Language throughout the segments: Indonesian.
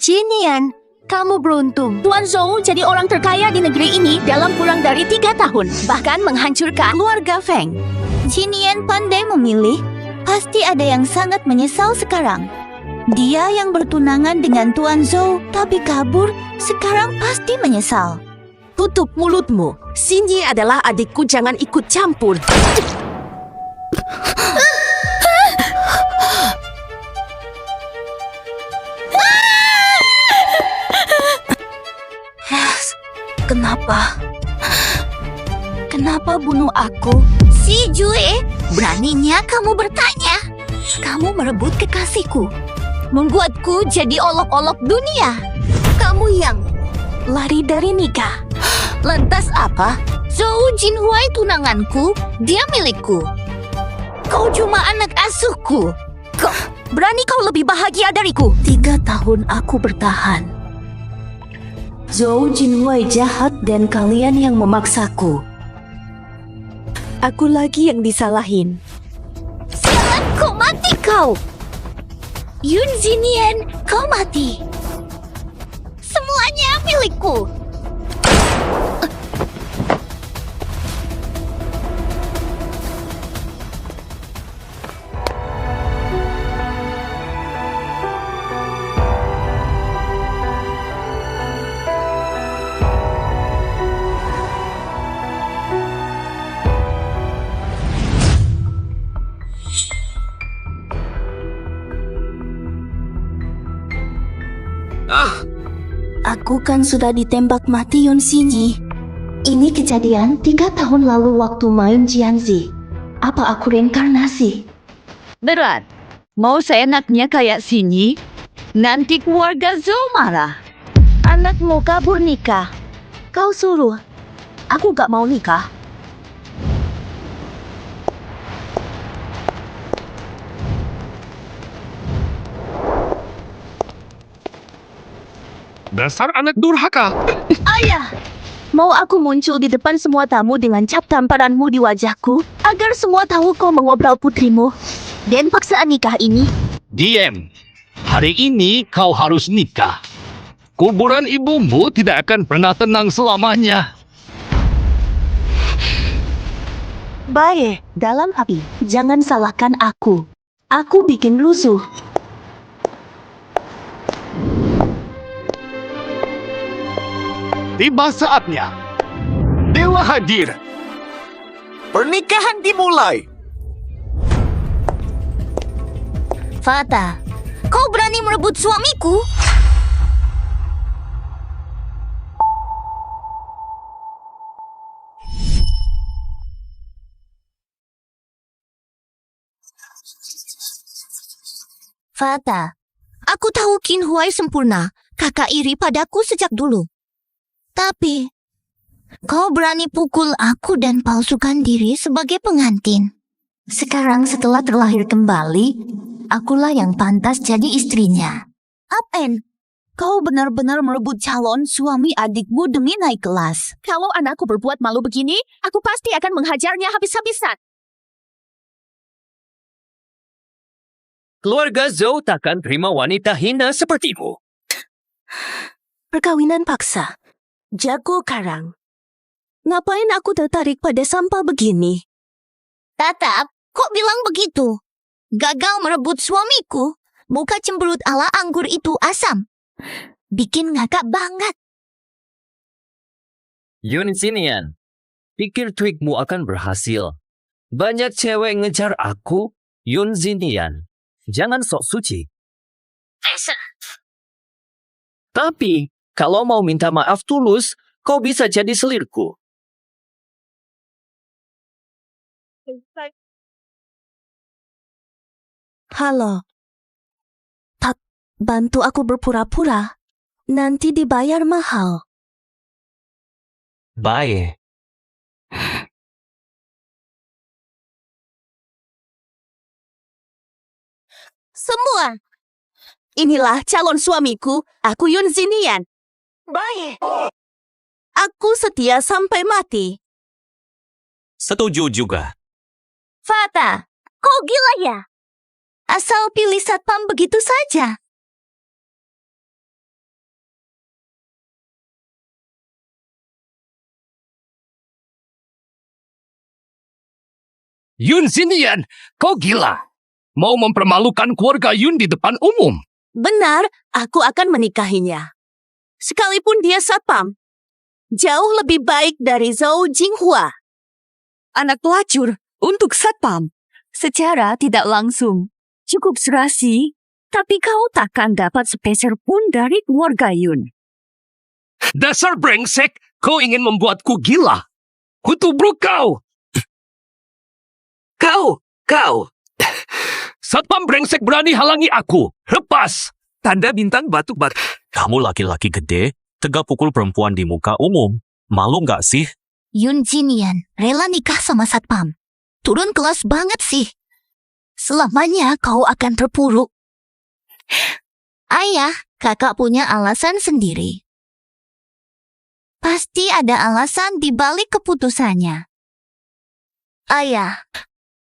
Jinian, kamu beruntung. Tuan Zhou jadi orang terkaya di negeri ini dalam kurang dari 3 tahun. Bahkan menghancurkan keluarga Feng. Jinian pandai memilih. Pasti ada yang sangat menyesal sekarang. Dia yang bertunangan dengan Tuan Zhou tapi kabur, sekarang pasti menyesal. Tutup mulutmu. Xinyi adalah adikku, jangan ikut campur. Kenapa? Kenapa bunuh aku? Si Jue, beraninya kamu bertanya. Kamu merebut kekasihku, membuatku jadi olok-olok dunia. Kamu yang lari dari nikah. Lantas apa? Zhou Jinhuai tunanganku, dia milikku. Kau cuma anak asuhku. Berani kau lebih bahagia dariku? 3 tahun aku bertahan. Zhou Jinhuai jahat dan kalian yang memaksaku. Aku lagi yang disalahin. Sialan, kau mati kau! Yun Zinian, kau mati. Semuanya milikku. Aku kan sudah ditembak mati Yun Xinyi. Ini kejadian 3 tahun lalu waktu main Jianzi. Apa aku reinkarnasi? Berat. Mau seenaknya kayak Xinyi? Nanti keluarga Zhou marah. Anakmu kabur nikah. Kau suruh. Aku gak mau nikah. Dasar anak durhaka. Ayah! Mau aku muncul di depan semua tamu dengan cap tamparanmu di wajahku agar semua tahu kau mengobrol putrimu dan paksaan nikah ini? Diam. Hari ini kau harus nikah. Kuburan ibumu tidak akan pernah tenang selamanya. Baik, dalam hati, jangan salahkan aku. Aku bikin rusuh. Tiba saatnya. Dewa hadir. Pernikahan dimulai. Fata, kau berani merebut suamiku? Fata, aku tahu Qin Huai sempurna. Kakak iri padaku sejak dulu. Tapi, kau berani pukul aku dan palsukan diri sebagai pengantin. Sekarang setelah terlahir kembali, akulah yang pantas jadi istrinya. Apen, kau benar-benar merebut calon suami adikmu demi naik kelas. Kalau anakku berbuat malu begini, aku pasti akan menghajarnya habis-habisan. Keluarga Zhou takkan terima wanita hina sepertimu. Perkawinan paksa. Jago karang. Ngapain aku tertarik pada sampah begini? Tatap, kok bilang begitu? Gagal merebut suamiku? Muka cemberut ala anggur itu asam. Bikin ngakak banget. Yun Xinian, pikir trikmu akan berhasil. Banyak cewek ngejar aku, Yun Xinian. Jangan sok suci. Tapi, kalau mau minta maaf tulus, kau bisa jadi selirku. Halo. Bantu aku berpura-pura. Nanti dibayar mahal. Baik. Semua. Inilah calon suamiku. Aku Yun Xinian. Baik. Aku setia sampai mati. Setuju juga. Fata, kau gila ya? Asal pilih satpam begitu saja. Yun Zinian, kau gila. Mau mempermalukan keluarga Yun di depan umum. Benar, aku akan menikahinya. Sekalipun dia satpam, jauh lebih baik dari Zhou Jinghua. Anak pelacur untuk satpam. Secara tidak langsung. Cukup serasi, tapi kau takkan dapat sepeser pun dari keluarga Yun. Dasar brengsek, kau ingin membuatku gila. Kutubruk kau. Kau. Satpam brengsek berani halangi aku. Lepas. Tanda bintang batuk-batuk. Kamu laki-laki gede, tegak pukul perempuan di muka umum. Malu nggak sih? Yun Jinian rela nikah sama satpam. Turun kelas banget sih. Selamanya kau akan terpuruk. Ayah, kakak punya alasan sendiri. Pasti ada alasan di balik keputusannya. Ayah,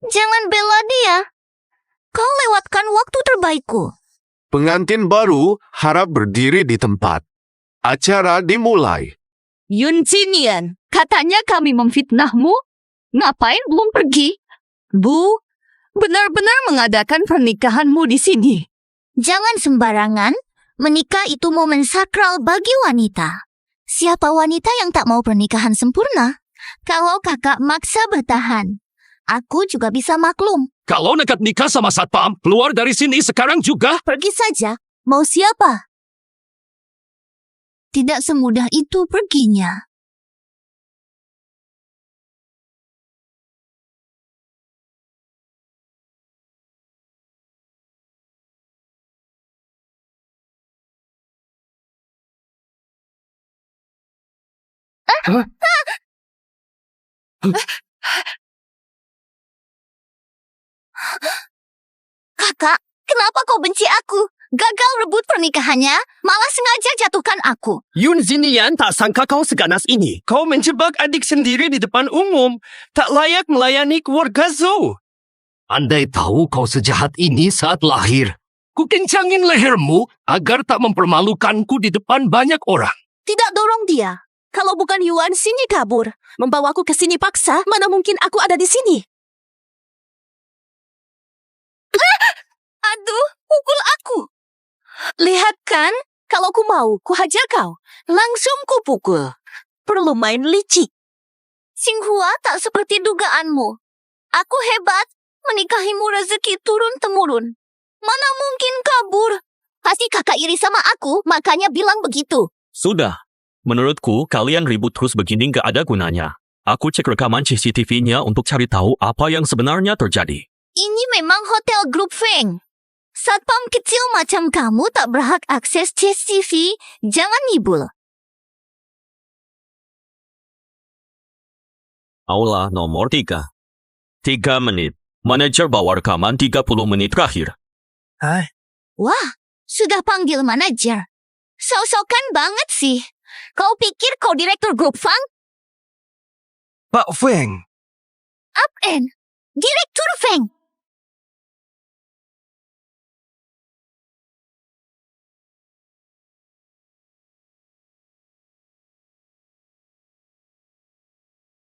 jangan bela dia. Kau lewatkan waktu terbaikku. Pengantin baru harap berdiri di tempat. Acara dimulai. Yun Jinian, katanya kami memfitnahmu. Ngapain belum pergi? Bu, benar-benar mengadakan pernikahanmu di sini. Jangan sembarangan. Menikah itu momen sakral bagi wanita. Siapa wanita yang tak mau pernikahan sempurna? Kalau kakak maksa bertahan, aku juga bisa maklum. Kalau nekat nikah sama satpam, keluar dari sini sekarang juga. Pergi saja, mau siapa? Tidak semudah itu perginya. Kakak, kenapa kau benci aku? Gagal rebut pernikahannya, malah sengaja jatuhkan aku. Yun Zinian tak sangka kau seganas ini. Kau menjebak adik sendiri di depan umum. Tak layak melayani keluarga Zhou. Andai tahu kau sejahat ini saat lahir, ku kencangin lehermu agar tak mempermalukanku di depan banyak orang. Tidak dorong dia. Kalau bukan Yuan sini kabur, membawaku ke sini paksa, mana mungkin aku ada di sini? Aduh, pukul aku. Lihat kan, kalau ku mau, ku hajar kau. Langsung ku pukul. Perlu main licik. Xinghua tak seperti dugaanmu. Aku hebat, menikahimu rezeki turun-temurun. Mana mungkin kabur? Pasti kakak iri sama aku, makanya bilang begitu. Sudah. Menurutku, kalian ribut terus begini nggak ada gunanya. Aku cek rekaman CCTV-nya untuk cari tahu apa yang sebenarnya terjadi. Ini memang hotel grup Feng. Satpam kecil macam kamu tak berhak akses CCTV. Jangan ngibul. Aula nomor 3. 3 menit. Manajer bawa rekaman 30 menit terakhir. Wah, sudah panggil manajer. Sok-sokan banget sih. Kau pikir kau direktur grup Feng? Pak Feng. Up-end. Direktur Feng.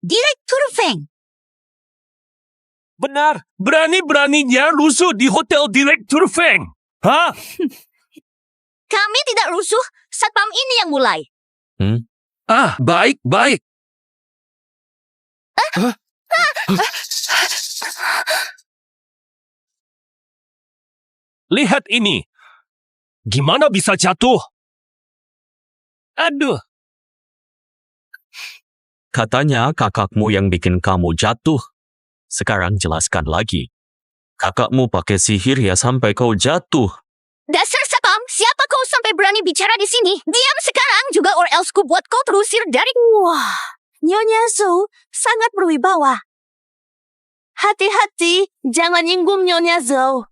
Direktur Feng. Benar, berani-beraninya rusuh di hotel Direktur Feng. Hah? Kami tidak rusuh, satpam ini yang mulai. Baik. Lihat ini. Gimana bisa jatuh? Aduh. Katanya kakakmu yang bikin kamu jatuh. Sekarang jelaskan lagi. Kakakmu pakai sihir ya sampai kau jatuh. Dasar satpam, siapa kau sampai berani bicara di sini? Diam sekarang juga or else ku buat kau terusir dari... Wah, Nyonya Zhou sangat berwibawa. Hati-hati, jangan nyinggung Nyonya Zhou.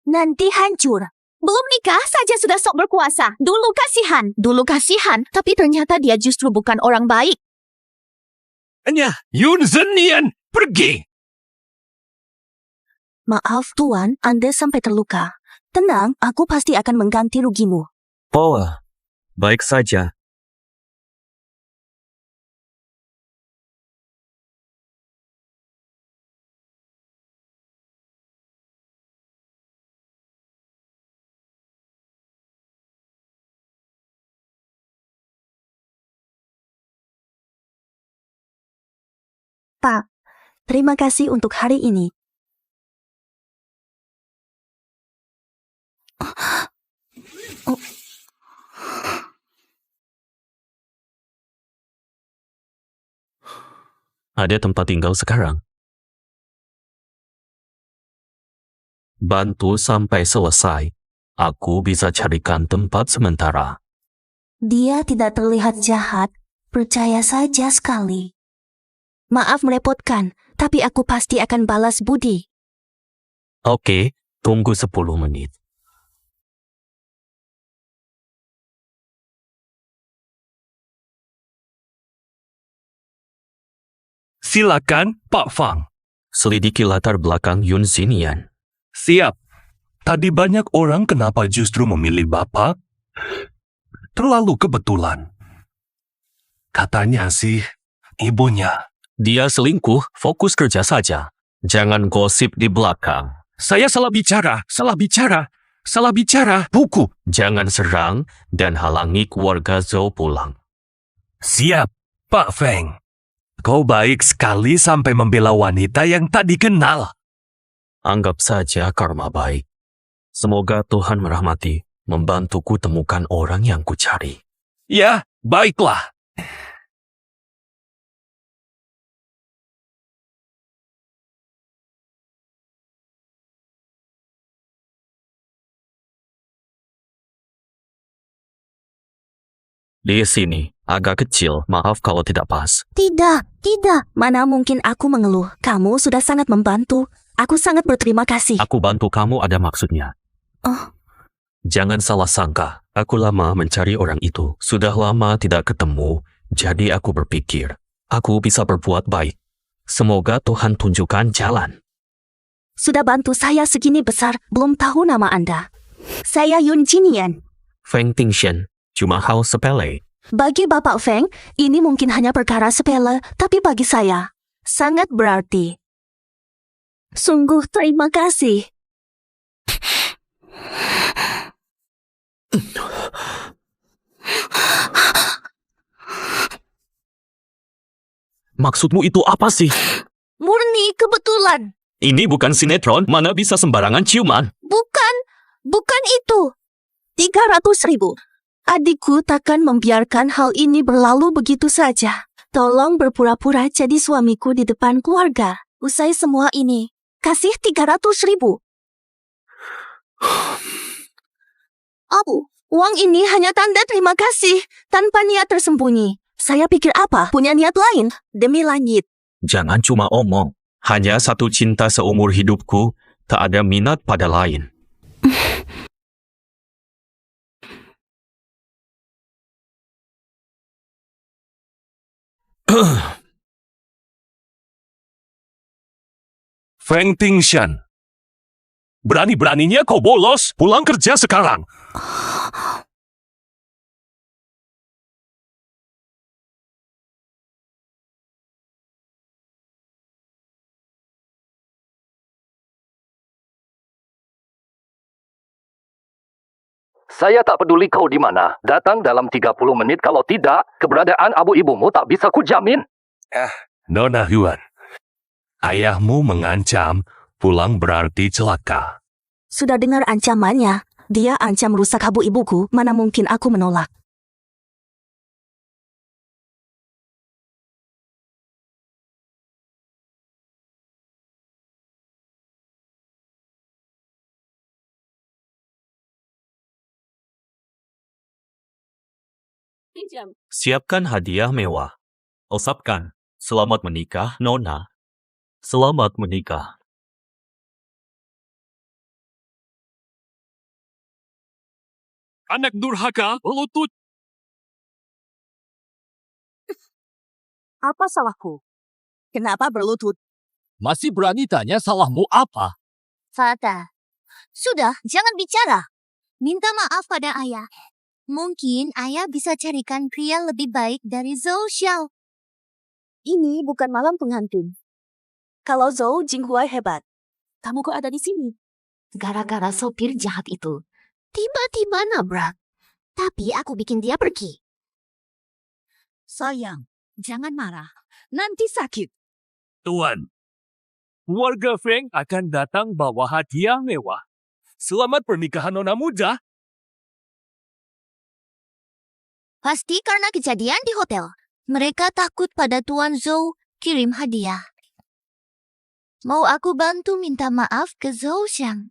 Nanti hancur. Belum nikah saja sudah sok berkuasa. Dulu kasihan, tapi ternyata dia justru bukan orang baik. Yun Zinian, pergi. Maaf Tuan, Anda sampai terluka. Tenang, aku pasti akan mengganti rugimu. Paula, baik saja. Terima kasih untuk hari ini. Ada tempat tinggal sekarang. Bantu sampai selesai. Aku bisa carikan tempat sementara. Dia tidak terlihat jahat, percaya saja sekali. Maaf merepotkan, tapi aku pasti akan balas budi. Oke, tunggu 10 menit. Silakan, Pak Fang. Selidiki latar belakang Yun Xinian. Siap. Tadi banyak orang kenapa justru memilih Bapak? Terlalu kebetulan. Katanya sih, ibunya. Dia selingkuh, fokus kerja saja. Jangan gosip di belakang. Saya salah bicara. Buku. Jangan serang dan halangi keluarga Zhou pulang. Siap, Pak Feng. Kau baik sekali sampai membela wanita yang tak dikenal. Anggap saja karma baik. Semoga Tuhan merahmati, membantuku temukan orang yang kucari. Ya, baiklah. Di sini, agak kecil, maaf kalau tidak pas. Tidak. Mana mungkin aku mengeluh. Kamu sudah sangat membantu. Aku sangat berterima kasih. Aku bantu kamu ada maksudnya. Oh. Jangan salah sangka, aku lama mencari orang itu. Sudah lama tidak ketemu, jadi aku berpikir, aku bisa berbuat baik. Semoga Tuhan tunjukkan jalan. Sudah bantu saya segini besar, belum tahu nama Anda. Saya Yun Xinian. Feng Tingshen, cuma hal sepele. Bagi Bapak Feng, ini mungkin hanya perkara sepele, tapi bagi saya, sangat berarti. Sungguh terima kasih. Maksudmu itu apa sih? Murni kebetulan. Ini bukan sinetron, mana bisa sembarangan ciuman. Bukan itu. 300.000. Adikku takkan membiarkan hal ini berlalu begitu saja. Tolong berpura-pura jadi suamiku di depan keluarga. Usai semua ini, kasih 300.000. Uang ini hanya tanda terima kasih, tanpa niat tersembunyi. Saya pikir apa? Punya niat lain? Demi langit. Jangan cuma omong. Hanya satu cinta seumur hidupku, tak ada minat pada lain. Feng Tingshan. Berani-beraninya kau bolos, pulang kerja sekarang. Saya tak peduli kau di mana. Datang dalam 30 menit, kalau tidak, keberadaan abu ibumu tak bisa kujamin. Nona Huan, ayahmu mengancam, pulang berarti celaka. Sudah dengar ancamannya. Dia ancam rusak habu ibuku, mana mungkin aku menolak. Siapkan hadiah mewah. Usapkan. Selamat menikah, Nona. Selamat menikah. Anak durhaka, lutut. Apa salahku? Kenapa berlutut? Masih berani tanya salahmu apa? Fata, sudah, jangan bicara. Minta maaf pada ayah. Mungkin ayah bisa carikan pria lebih baik dari Zhou Xiao. Ini bukan malam pengantin. Kalau Zhou Jinghuai hebat, kamu kok ada di sini? Gara-gara sopir jahat itu. Tiba-tiba nabrak. Tapi aku bikin dia pergi. Sayang, jangan marah. Nanti sakit. Tuan, Keluarga Feng akan datang bawa hadiah mewah. Selamat pernikahan Nona Muda. Pasti karena kejadian di hotel. Mereka takut pada Tuan Zhou kirim hadiah. Mau aku bantu minta maaf ke Zhou Xiang?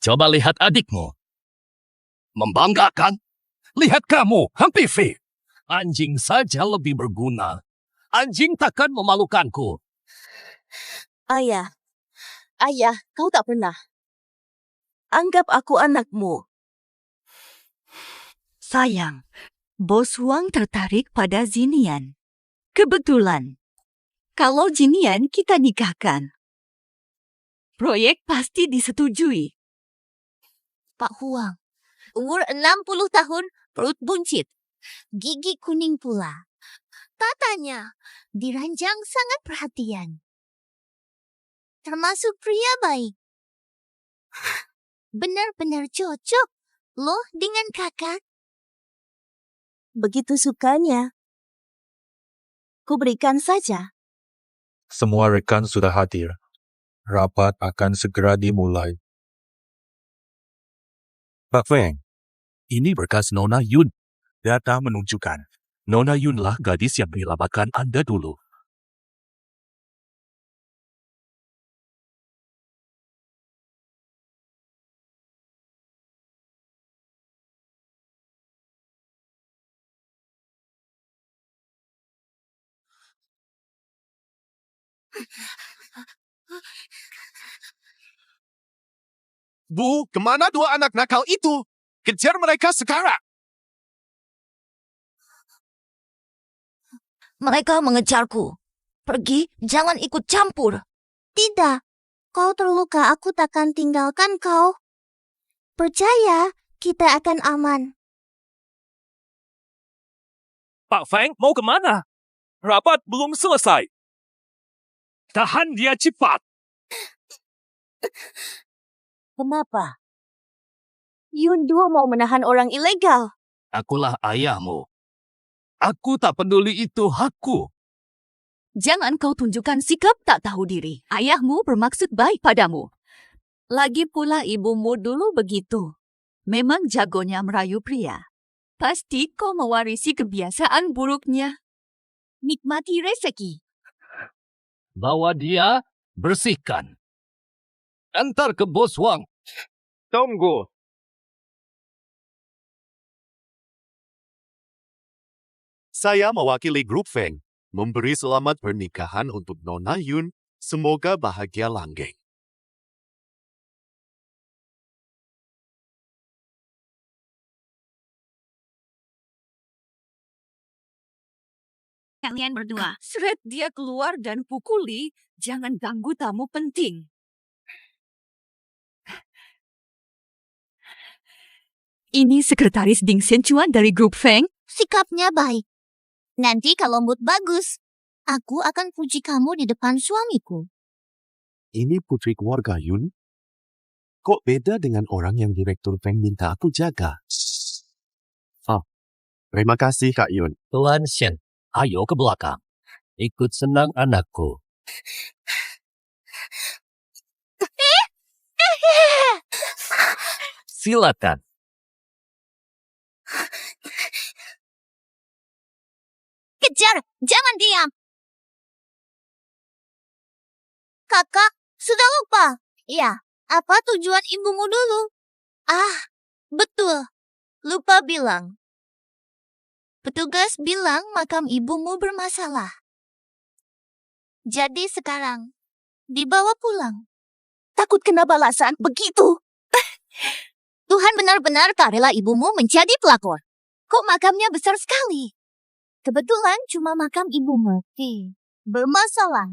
Coba lihat adikmu. Membanggakan. Lihat kamu, HMPV. Anjing saja lebih berguna. Anjing takkan memalukanku. Ayah, kau tak pernah. Anggap aku anakmu. Sayang, Bos Huang tertarik pada Zinian. Kebetulan, kalau Zinian kita nikahkan, proyek pasti disetujui. Pak Huang, umur 60 tahun, perut buncit, gigi kuning pula. Tatanya diranjang sangat perhatian. Termasuk pria baik. Benar-benar cocok loh dengan kakak. Begitu sukanya. Kuberikan saja. Semua rekan sudah hadir. Rapat akan segera dimulai. Pak Feng, ini berkas Nona Yun. Data menunjukkan Nona Yunlah gadis yang menyelamatkan Anda dulu. Bu, kemana dua anak nakal itu? Kejar mereka sekarang. Mereka mengejarku. Pergi, jangan ikut campur. Tidak, kau terluka, aku takkan tinggalkan kau. Percaya, kita akan aman. Pak Feng mau kemana? Rapat belum selesai. Tahan dia cepat. Kenapa? Yun Duo mau menahan orang ilegal. Akulah ayahmu. Aku tak peduli itu hakku. Jangan kau tunjukkan sikap tak tahu diri. Ayahmu bermaksud baik padamu. Lagi pula ibumu dulu begitu. Memang jagonya merayu pria. Pasti kau mewarisi kebiasaan buruknya. Nikmati rezeki. Bawa dia, bersihkan. Antar ke Bos Wang. Tunggu. Saya mewakili grup Feng, memberi selamat pernikahan untuk Nona Yun. Semoga bahagia langgeng. Kalian berdua. Seret dia keluar dan pukuli. Jangan ganggu tamu penting. Ini Sekretaris Ding Xianchuan dari grup Feng. Sikapnya baik. Nanti kalau mood bagus, aku akan puji kamu di depan suamiku. Ini putri keluarga Yun? Kok beda dengan orang yang Direktur Feng minta aku jaga? Terima kasih Kak Yun. Tuan Shen, ayo ke belakang. Ikut senang anakku. Silakan. Kejar, jangan diam. Kakak, sudah lupa. Ya, apa tujuan ibumu dulu? Betul. Lupa bilang. Petugas bilang makam ibumu bermasalah. Jadi sekarang, dibawa pulang. Takut kena balasan begitu. Tuhan benar-benar tak rela ibumu menjadi pelakor. Kok makamnya besar sekali? Kebetulan cuma makam ibumu. Bermasalah.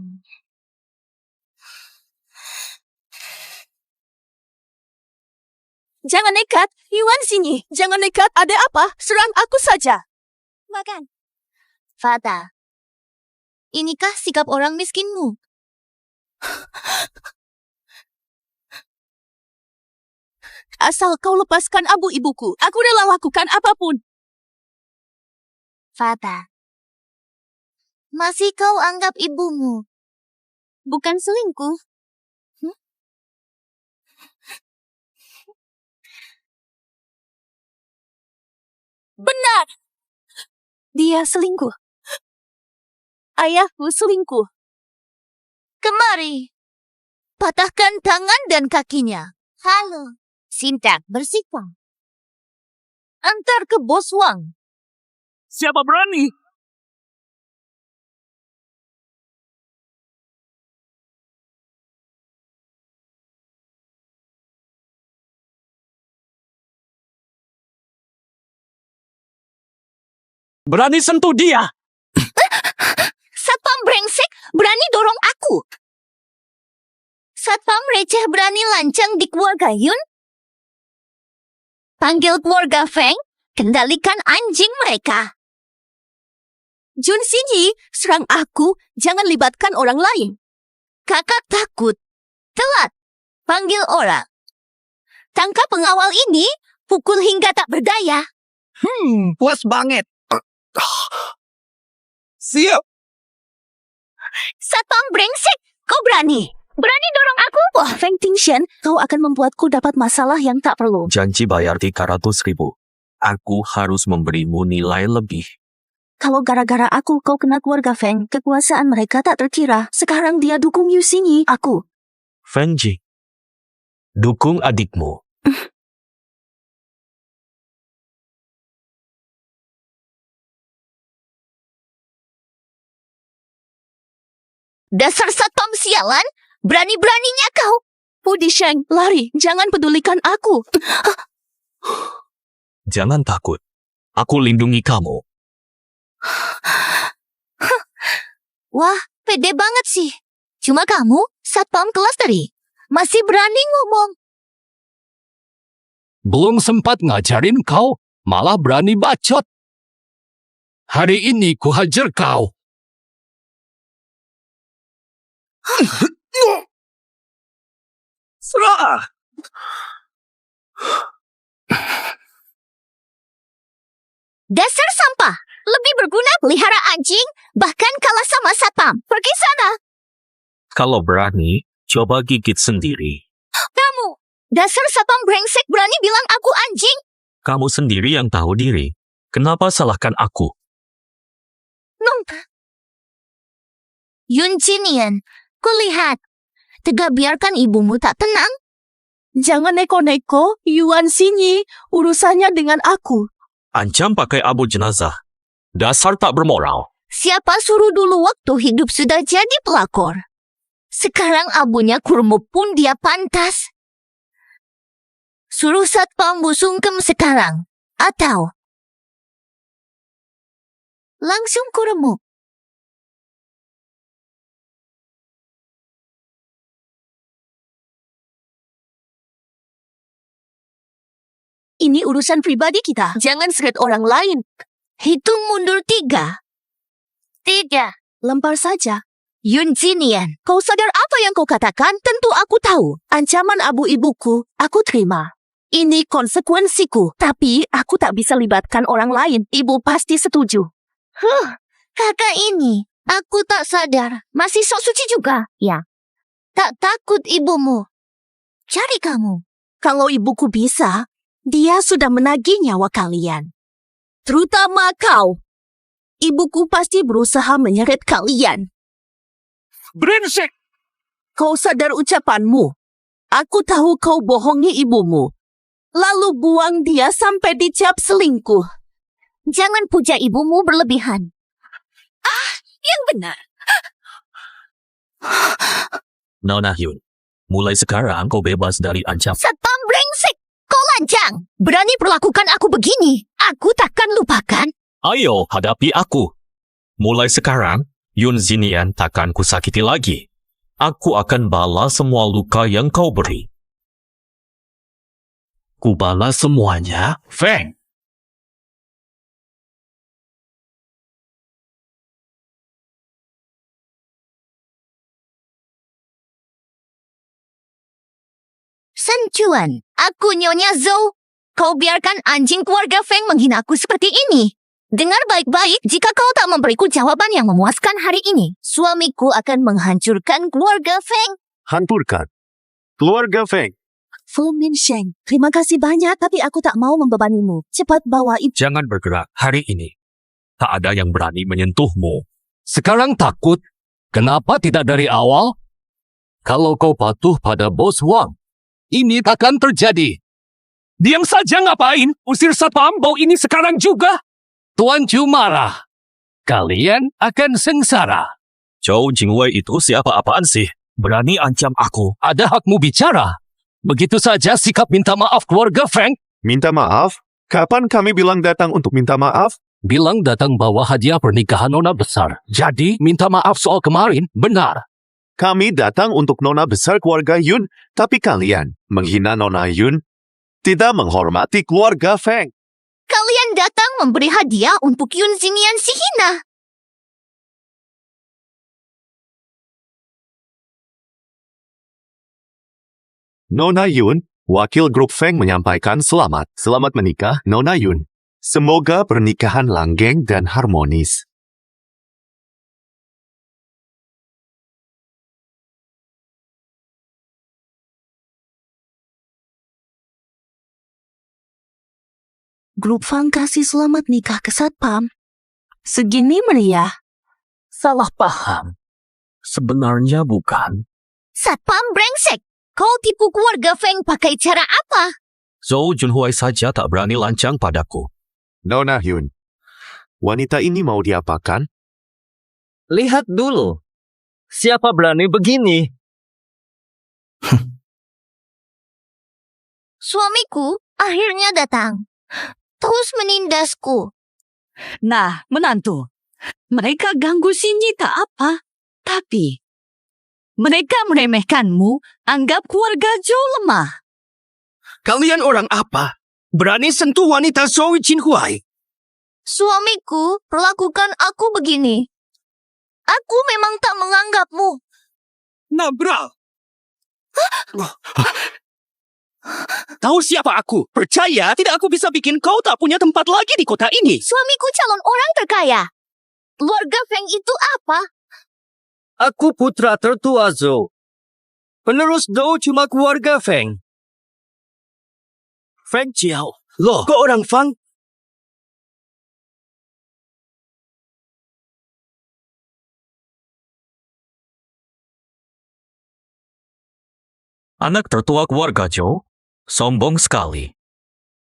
Jangan nekat, Yuan sini. Jangan nekat, ada apa? Serang aku saja. Makan. Fata, inikah sikap orang miskinmu? Asal kau lepaskan abu ibuku, aku rela lakukan apapun. Fata, masih kau anggap ibumu bukan selingkuh? Benar. Dia selingkuh. Ayahku selingkuh. Kemari, patahkan tangan dan kakinya. Halo, Sintak bersikap. Antar ke Bos Wang. Siapa berani? Berani sentuh dia! Satpam brengsek berani dorong aku. Satpam receh berani lancang di keluarga Yun. Panggil keluarga Feng, kendalikan anjing mereka. Jun Xinyi, serang aku, jangan libatkan orang lain. Kakak takut. Telat. Panggil orang. Tangkap pengawal ini, pukul hingga tak berdaya. Puas banget. Siap. Satpam brengsek, kau berani? Berani dorong aku? Wah, Feng Tingshan, kau akan membuatku dapat masalah yang tak perlu. Janji bayar 300.000. Aku harus memberimu nilai lebih. Kalau gara-gara aku kau kena keluarga Feng, kekuasaan mereka tak terkira. Sekarang dia dukung Yu Xinyi, aku. Feng Ji, dukung adikmu. Dasar satpam sialan, berani-beraninya kau. Pudi Sheng, lari, jangan pedulikan aku. Jangan takut. Aku lindungi kamu. Wah, pede banget sih. Cuma kamu, satpam kelas tadi, masih berani ngomong. Belum sempat ngajarin kau, malah berani bacot. Hari ini ku hajar kau. Serah. Dasar sampah, lebih berguna pelihara anjing, bahkan kalah sama satpam. Pergi sana. Kalau berani, coba gigit sendiri. Kamu, dasar satpam brengsek berani bilang aku anjing. Kamu sendiri yang tahu diri. Kenapa salahkan aku? Yun Jinian, kulihat. Tegak biarkan ibumu tak tenang. Jangan neko-neko, Yuan Xinyi, urusannya dengan aku. Ancam pakai abu jenazah. Dasar tak bermoral. Siapa suruh dulu waktu hidup sudah jadi pelakor. Sekarang abunya kurmup pun dia pantas. Suruh satpam busungkem sekarang. Atau langsung kuremuk. Ini urusan pribadi kita. Jangan seret orang lain. Hitung mundur 3. 3. Lempar saja. Yun Jinian. Kau sadar apa yang kau katakan? Tentu aku tahu. Ancaman abu ibuku, aku terima. Ini konsekuensiku. Tapi aku tak bisa libatkan orang lain. Ibu pasti setuju. Kakak ini, aku tak sadar. Masih sok suci juga. Ya. Tak takut ibumu. Cari kamu. Kalau ibuku bisa, dia sudah menagih nyawa kalian. Terutama kau. Ibuku pasti berusaha menyeret kalian. Brengsek! Kau sadar ucapanmu. Aku tahu kau bohongi ibumu. Lalu buang dia sampai dicap selingkuh. Jangan puja ibumu berlebihan. Yang benar. Nona Hyun, mulai sekarang kau bebas dari ancaman. Satpam brengsek. Kau lancang. Berani perlakukan aku begini. Aku takkan lupakan. Ayo hadapi aku. Mulai sekarang, Yun Zinian takkan kusakiti lagi. Aku akan balas semua luka yang kau beri. Ku balas semuanya, Feng. Sen Chuan, aku Nyonya Zhou. Kau biarkan anjing keluarga Feng menghina aku seperti ini. Dengar baik-baik, jika kau tak memberiku jawaban yang memuaskan hari ini, suamiku akan menghancurkan keluarga Feng. Hancurkan. Keluarga Feng. Fu Minsheng, terima kasih banyak tapi aku tak mau membebanimu. Cepat bawa ibu. Jangan bergerak hari ini. Tak ada yang berani menyentuhmu. Sekarang takut? Kenapa tidak dari awal? Kalau kau patuh pada Bos Wang, ini takkan terjadi. Diam saja ngapain? Usir satpam bau ini sekarang juga. Tuan Chu marah. Kalian akan sengsara. Zhou Jingwei itu siapa-apaan sih? Berani ancam aku. Ada hakmu bicara. Begitu saja sikap minta maaf keluarga Feng. Minta maaf? Kapan kami bilang datang untuk minta maaf? Bilang datang bawa hadiah pernikahan nona besar. Jadi minta maaf soal kemarin, benar. Kami datang untuk nona besar keluarga Yun, tapi kalian menghina nona Yun, tidak menghormati keluarga Feng. Kalian datang memberi hadiah untuk Yun Xinian si hina. Nona Yun, wakil grup Feng menyampaikan selamat. Selamat menikah, Nona Yun. Semoga pernikahan langgeng dan harmonis. Grup Fang kasih selamat nikah ke satpam. Segini meriah. Salah paham. Sebenarnya bukan. Satpam brengsek. Kau tipu keluarga Feng pakai cara apa? Zhou Junhui saja tak berani lancang padaku. Nona Yun, wanita ini mau diapakan? Lihat dulu. Siapa berani begini? Suamiku akhirnya datang. Terus menindasku. Nah, menantu. Mereka ganggu Sinji tak apa. Tapi, mereka meremehkanmu, anggap keluarga Zhou lemah. Kalian orang apa? Berani sentuh wanita Zhou Jinhuai? Suamiku perlakukan aku begini. Aku memang tak menganggapmu. Nabral. Tahu siapa aku? Percaya tidak aku bisa bikin kau tak punya tempat lagi di kota ini. Suamiku calon orang terkaya. Keluarga Feng itu apa? Aku putra tertua Zhou. Penerus Zhou cuma keluarga Feng. Feng Jiao. Loh, kau orang Fang? Anak tertua keluarga Zhou? Sombong sekali.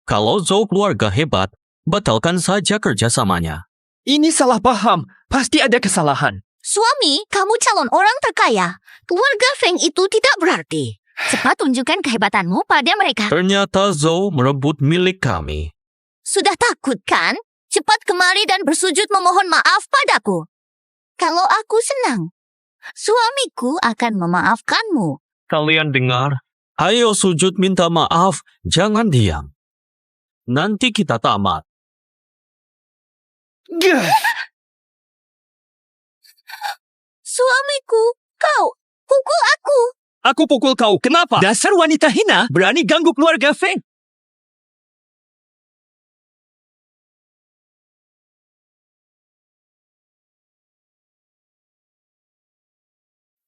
Kalau Zhou keluarga hebat, batalkan saja kerjasamanya. Ini salah paham. Pasti ada kesalahan. Suami, kamu calon orang terkaya. Keluarga Feng itu tidak berarti. Cepat tunjukkan kehebatanmu pada mereka. Ternyata Zhou merebut milik kami. Sudah takut kan? Cepat kemari dan bersujud memohon maaf padaku. Kalau aku senang, suamiku akan memaafkanmu. Kalian dengar? Ayo sujud minta maaf, jangan diam. Nanti kita tamat. Suamiku, kau pukul aku. Aku pukul kau. Kenapa? Dasar wanita hina berani ganggu keluarga Feng.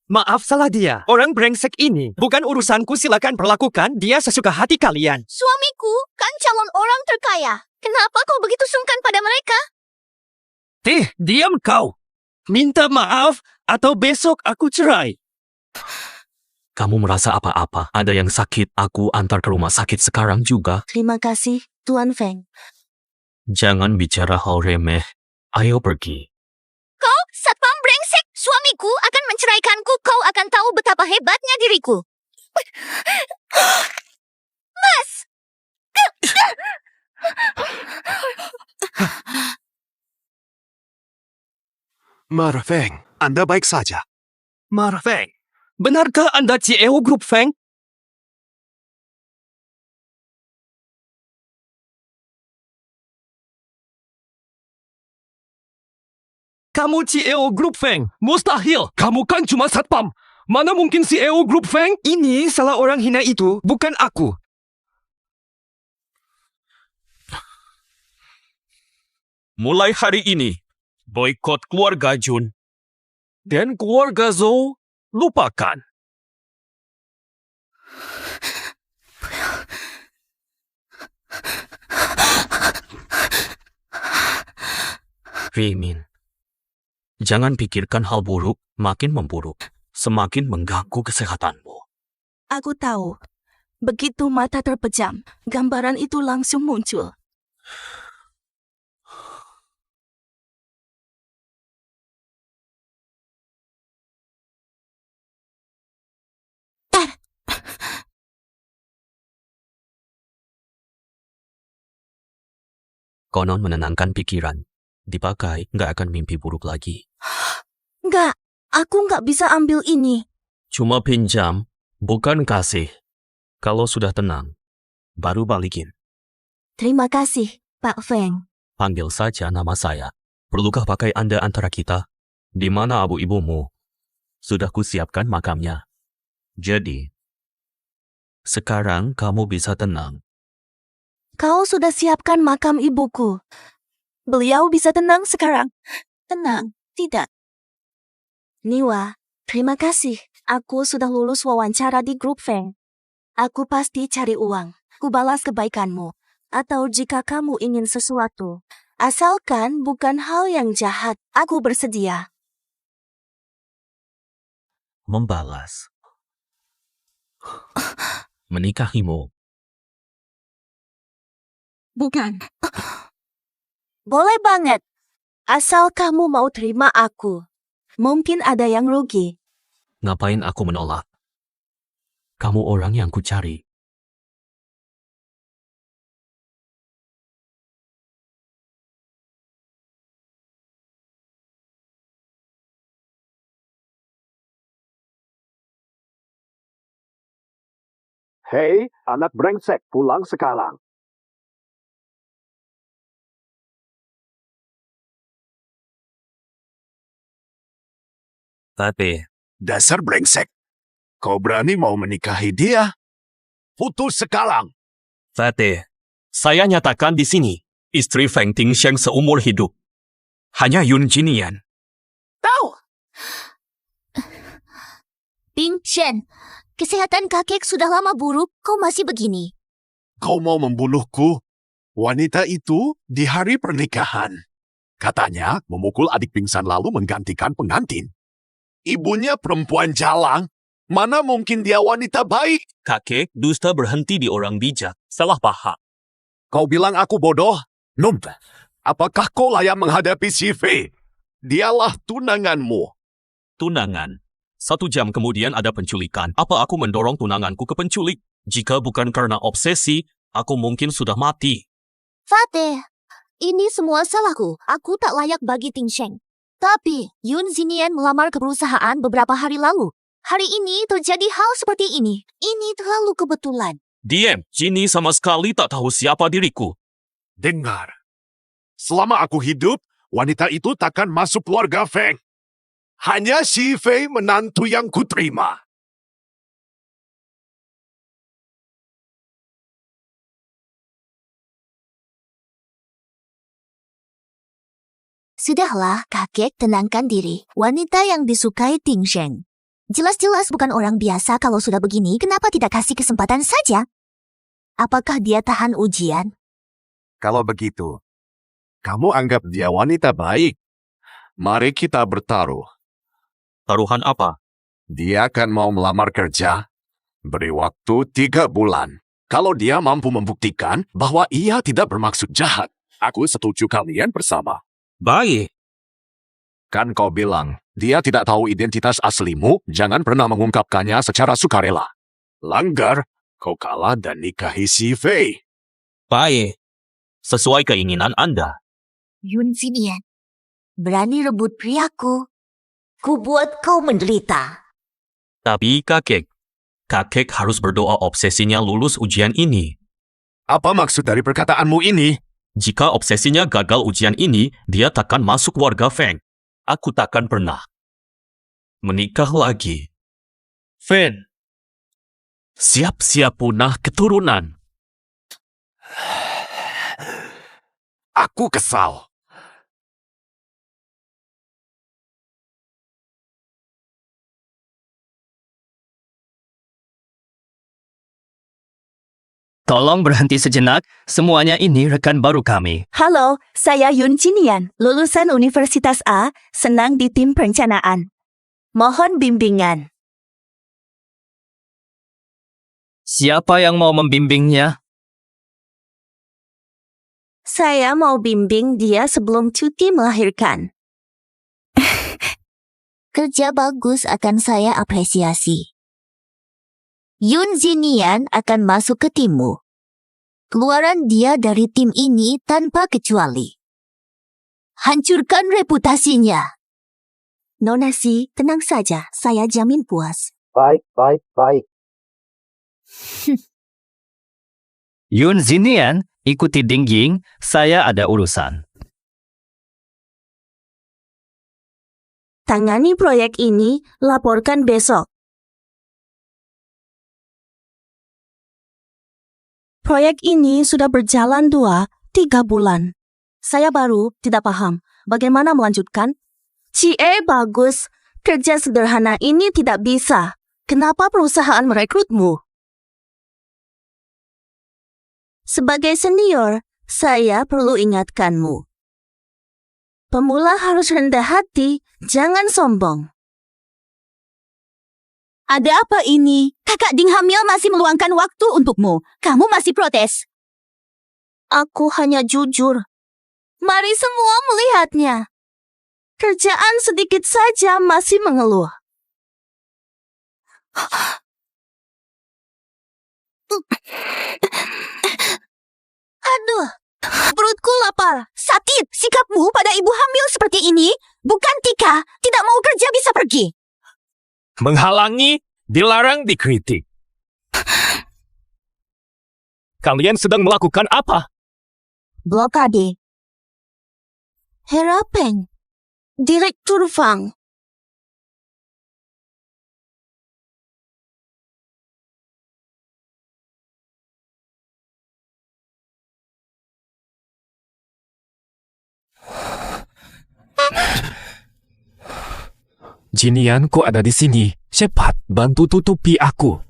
Maaf, salah dia. Orang brengsek ini. Bukan urusanku, silakan perlakukan dia sesuka hati kalian. Suamiku kan calon orang terkaya. Kenapa kau begitu sungkan pada mereka? Diam kau. Minta maaf atau besok aku cerai. Kamu merasa apa-apa? Ada yang sakit, aku antar ke rumah sakit sekarang juga. Terima kasih, Tuan Feng. Jangan bicara hal remeh. Ayo pergi. Kau satpam brengsek. Suamiku akan menceraikanku. Kau akan tahu betapa hebatnya diriku. Mas! Mar Feng, Anda baik saja. Mar Feng, benarkah Anda CEO Grup Feng? Kamu CEO Grup Feng. Mustahil, kamu kan cuma satpam. Mana mungkin CEO Grup Feng? Ini salah orang hina itu, bukan aku. Mulai hari ini, boikot keluarga Jun dan keluarga Zhou lupakan. Rimin, jangan pikirkan hal buruk makin memburuk, semakin mengganggu kesehatanmu. Aku tahu. Begitu mata terpejam, gambaran itu langsung muncul. Konon menenangkan pikiran. Dipakai, nggak akan mimpi buruk lagi. Nggak, aku nggak bisa ambil ini. Cuma pinjam, bukan kasih. Kalau sudah tenang, baru balikin. Terima kasih, Pak Feng. Panggil saja nama saya. Perlukah pakai Anda antara kita? Di mana abu ibumu? Sudah kusiapkan makamnya. Jadi, sekarang kamu bisa tenang. Kau sudah siapkan makam ibuku. Beliau bisa tenang sekarang. Tenang, tidak. Niwa, terima kasih. Aku sudah lulus wawancara di Grup Feng. Aku pasti cari uang. Ku balas kebaikanmu. Atau jika kamu ingin sesuatu, asalkan bukan hal yang jahat, aku bersedia. Membalas. Menikahimu. Bukan. Boleh banget. Asal kamu mau terima aku. Mungkin ada yang rugi. Ngapain aku menolak? Kamu orang yang kucari. Hei, anak brengsek, pulang sekarang. Tapi, Dasar brengsek. Kau berani mau menikahi dia? Putus sekarang. Fatih, saya nyatakan di sini, istri Feng Tingsheng seumur hidup. Hanya Yun Jinian. Tahu. Ping Shen, kesehatan kakek sudah lama buruk, kau masih begini. Kau mau membunuhku? Wanita itu di hari pernikahan. Katanya memukul adik pingsan lalu menggantikan pengantin. Ibunya perempuan jalang. Mana mungkin dia wanita baik? Kakek dusta berhenti di orang bijak. Salah paham. Kau bilang aku bodoh? Nump, apakah kau layak menghadapi si Fei? Dialah tunanganmu. Tunangan. 1 jam kemudian ada penculikan. Apa aku mendorong tunanganku ke penculik? Jika bukan karena obsesi, aku mungkin sudah mati. Fatih, ini semua salahku. Aku tak layak bagi Ting Sheng. Tapi Yun Zinian melamar ke perusahaan beberapa hari lalu. Hari ini terjadi hal seperti ini. Ini terlalu kebetulan. Diam, Jinny sama sekali tak tahu siapa diriku. Dengar. Selama aku hidup, wanita itu takkan masuk keluarga Feng. Hanya si Fei menantu yang kuterima. Sudahlah, kakek, tenangkan diri. Wanita yang disukai Ting Sheng. Jelas-jelas bukan orang biasa. Kalau sudah begini, kenapa tidak kasih kesempatan saja? Apakah dia tahan ujian? Kalau begitu, kamu anggap dia wanita baik. Mari kita bertaruh. Taruhan apa? Dia akan mau melamar kerja. Beri waktu 3 bulan. Kalau dia mampu membuktikan bahwa ia tidak bermaksud jahat, aku setuju kalian bersama. Baik. Kan kau bilang, dia tidak tahu identitas aslimu, jangan pernah mengungkapkannya secara sukarela. Langgar, kau kalah dan nikahi si Fei. Baik. Sesuai keinginan Anda. Yun Zinian, berani rebut priaku. Ku buat kau menderita. Tapi kakek harus berdoa obsesinya lulus ujian ini. Apa maksud dari perkataanmu ini? Jika obsesinya gagal ujian ini, dia takkan masuk warga Feng. Aku takkan pernah menikah lagi. Fen, siap-siap punah keturunan. Aku kesal. Tolong berhenti sejenak, semuanya ini rekan baru kami. Halo, saya Yun Jinian, lulusan Universitas A, senang di tim perencanaan. Mohon bimbingan. Siapa yang mau membimbingnya? Saya mau bimbing dia sebelum cuti melahirkan. Kerja bagus akan saya apresiasi. Yun Jinian akan masuk ke timmu. Keluaran dia dari tim ini tanpa kecuali. Hancurkan reputasinya. Nona Si, tenang saja, saya jamin puas. Baik. Yun Jinian, ikuti Ding Ying, saya ada urusan. Tangani proyek ini, laporkan besok. Proyek ini sudah berjalan 2-3 bulan. Saya baru tidak paham bagaimana melanjutkan. Cie bagus, kerja sederhana ini tidak bisa. Kenapa perusahaan merekrutmu? Sebagai senior, saya perlu ingatkanmu. Pemula harus rendah hati, jangan sombong. Ada apa ini? Kakak Ding hamil masih meluangkan waktu untukmu. Kamu masih protes. Aku hanya jujur. Mari semua melihatnya. Kerjaan sedikit saja masih mengeluh. Aduh, perutku lapar. Sakit, sikapmu pada ibu hamil seperti ini. Bukan Tika, tidak mau kerja bisa pergi. Menghalangi, dilarang dikritik. Kalian sedang melakukan apa? Blokade. Hera Peng, Direktur Fang. Jinian kok ada di sini? Cepat, bantu tutupi aku.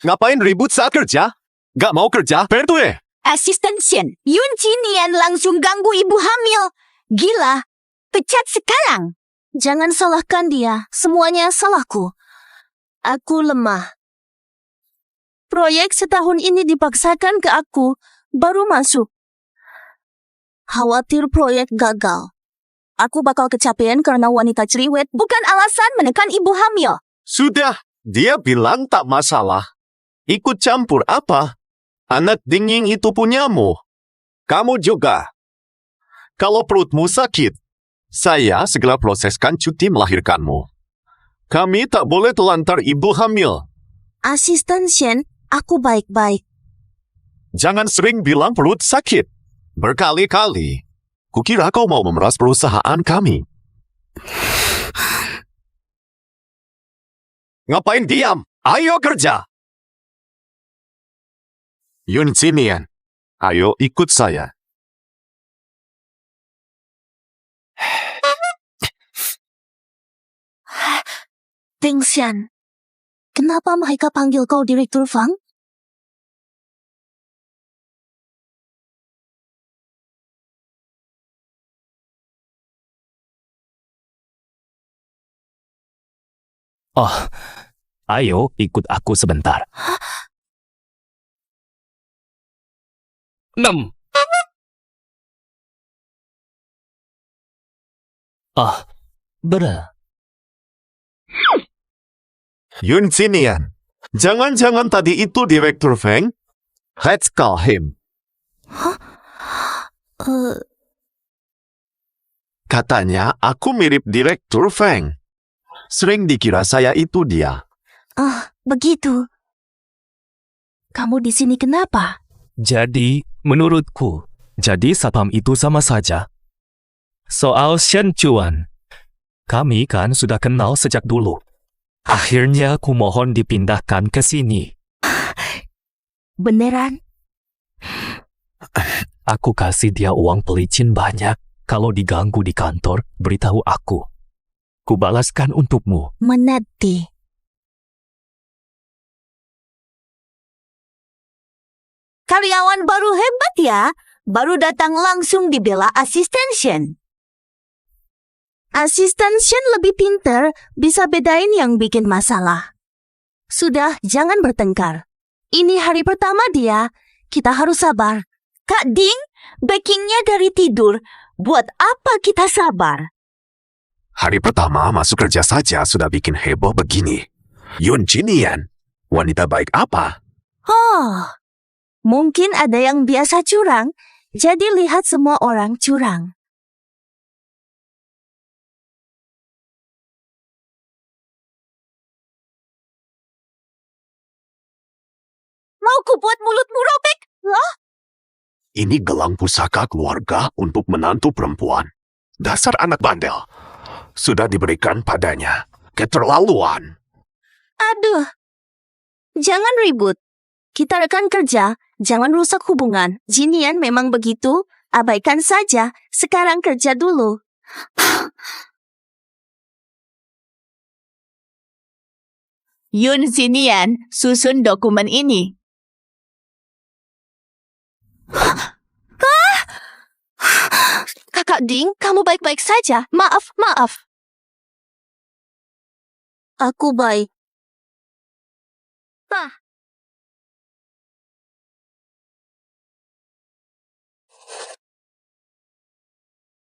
Ngapain ribut saat kerja? Gak mau kerja, Pertue. Asisten Shen, Yun Jinian langsung ganggu ibu hamil. Gila, pecat sekarang. Jangan salahkan dia, semuanya salahku. Aku lemah. Proyek setahun ini dipaksakan ke aku, baru masuk. Khawatir proyek gagal. Aku bakal kecapean karena wanita ceriwet bukan alasan menekan ibu hamil. Sudah, dia bilang tak masalah. Ikut campur apa? Anak Ding Ying itu punyamu. Kamu juga. Kalau perutmu sakit, saya segera proseskan cuti melahirkanmu. Kami tak boleh telantar ibu hamil. Asisten Shen, aku baik-baik. Jangan sering bilang perut sakit. Berkali-kali. Kukira kau mau memeras perusahaan kami. Ngapain diam? Ayo kerja! Yun Jinian, ayo ikut saya. Ding Xian, kenapa mereka panggil kau Direktur Fang? Oh, ayo ikut aku sebentar. 6. Benar. Yun Jinian, jangan-jangan tadi itu Direktur Feng? Let's call him. Katanya aku mirip Direktur Feng. Sering dikira saya itu dia. Begitu. Kamu di sini kenapa? Jadi, menurutku, jadi satpam itu sama saja. Soal Shen Chuan, Kami kan sudah kenal sejak dulu. Akhirnya ku mohon dipindahkan ke sini. Beneran? Aku kasih dia uang pelicin banyak. Kalau diganggu di kantor, beritahu aku. Ku balaskan untukmu. Mengerti. Karyawan baru hebat ya. Baru datang langsung dibela asistension. Asistension lebih pinter, bisa bedain yang bikin masalah. Sudah, jangan bertengkar. Ini hari pertama dia, kita harus sabar. Kak Ding, backingnya dari tidur. Buat apa kita sabar? Hari pertama masuk kerja saja sudah bikin heboh begini. Yun Jinian, wanita baik apa? Oh, mungkin ada yang biasa curang, jadi lihat semua orang curang. Mau ku buat mulutmu robek? Hah? Ini gelang pusaka keluarga untuk menantu perempuan. Dasar anak bandel. Sudah diberikan padanya. Keterlaluan. Aduh, jangan ribut. Kita rekan kerja, jangan rusak hubungan. Jinian memang begitu, abaikan saja. Sekarang kerja dulu. Yun Zinian, susun dokumen ini. Kakak Ding, kamu baik-baik saja. Maaf. Aku baik.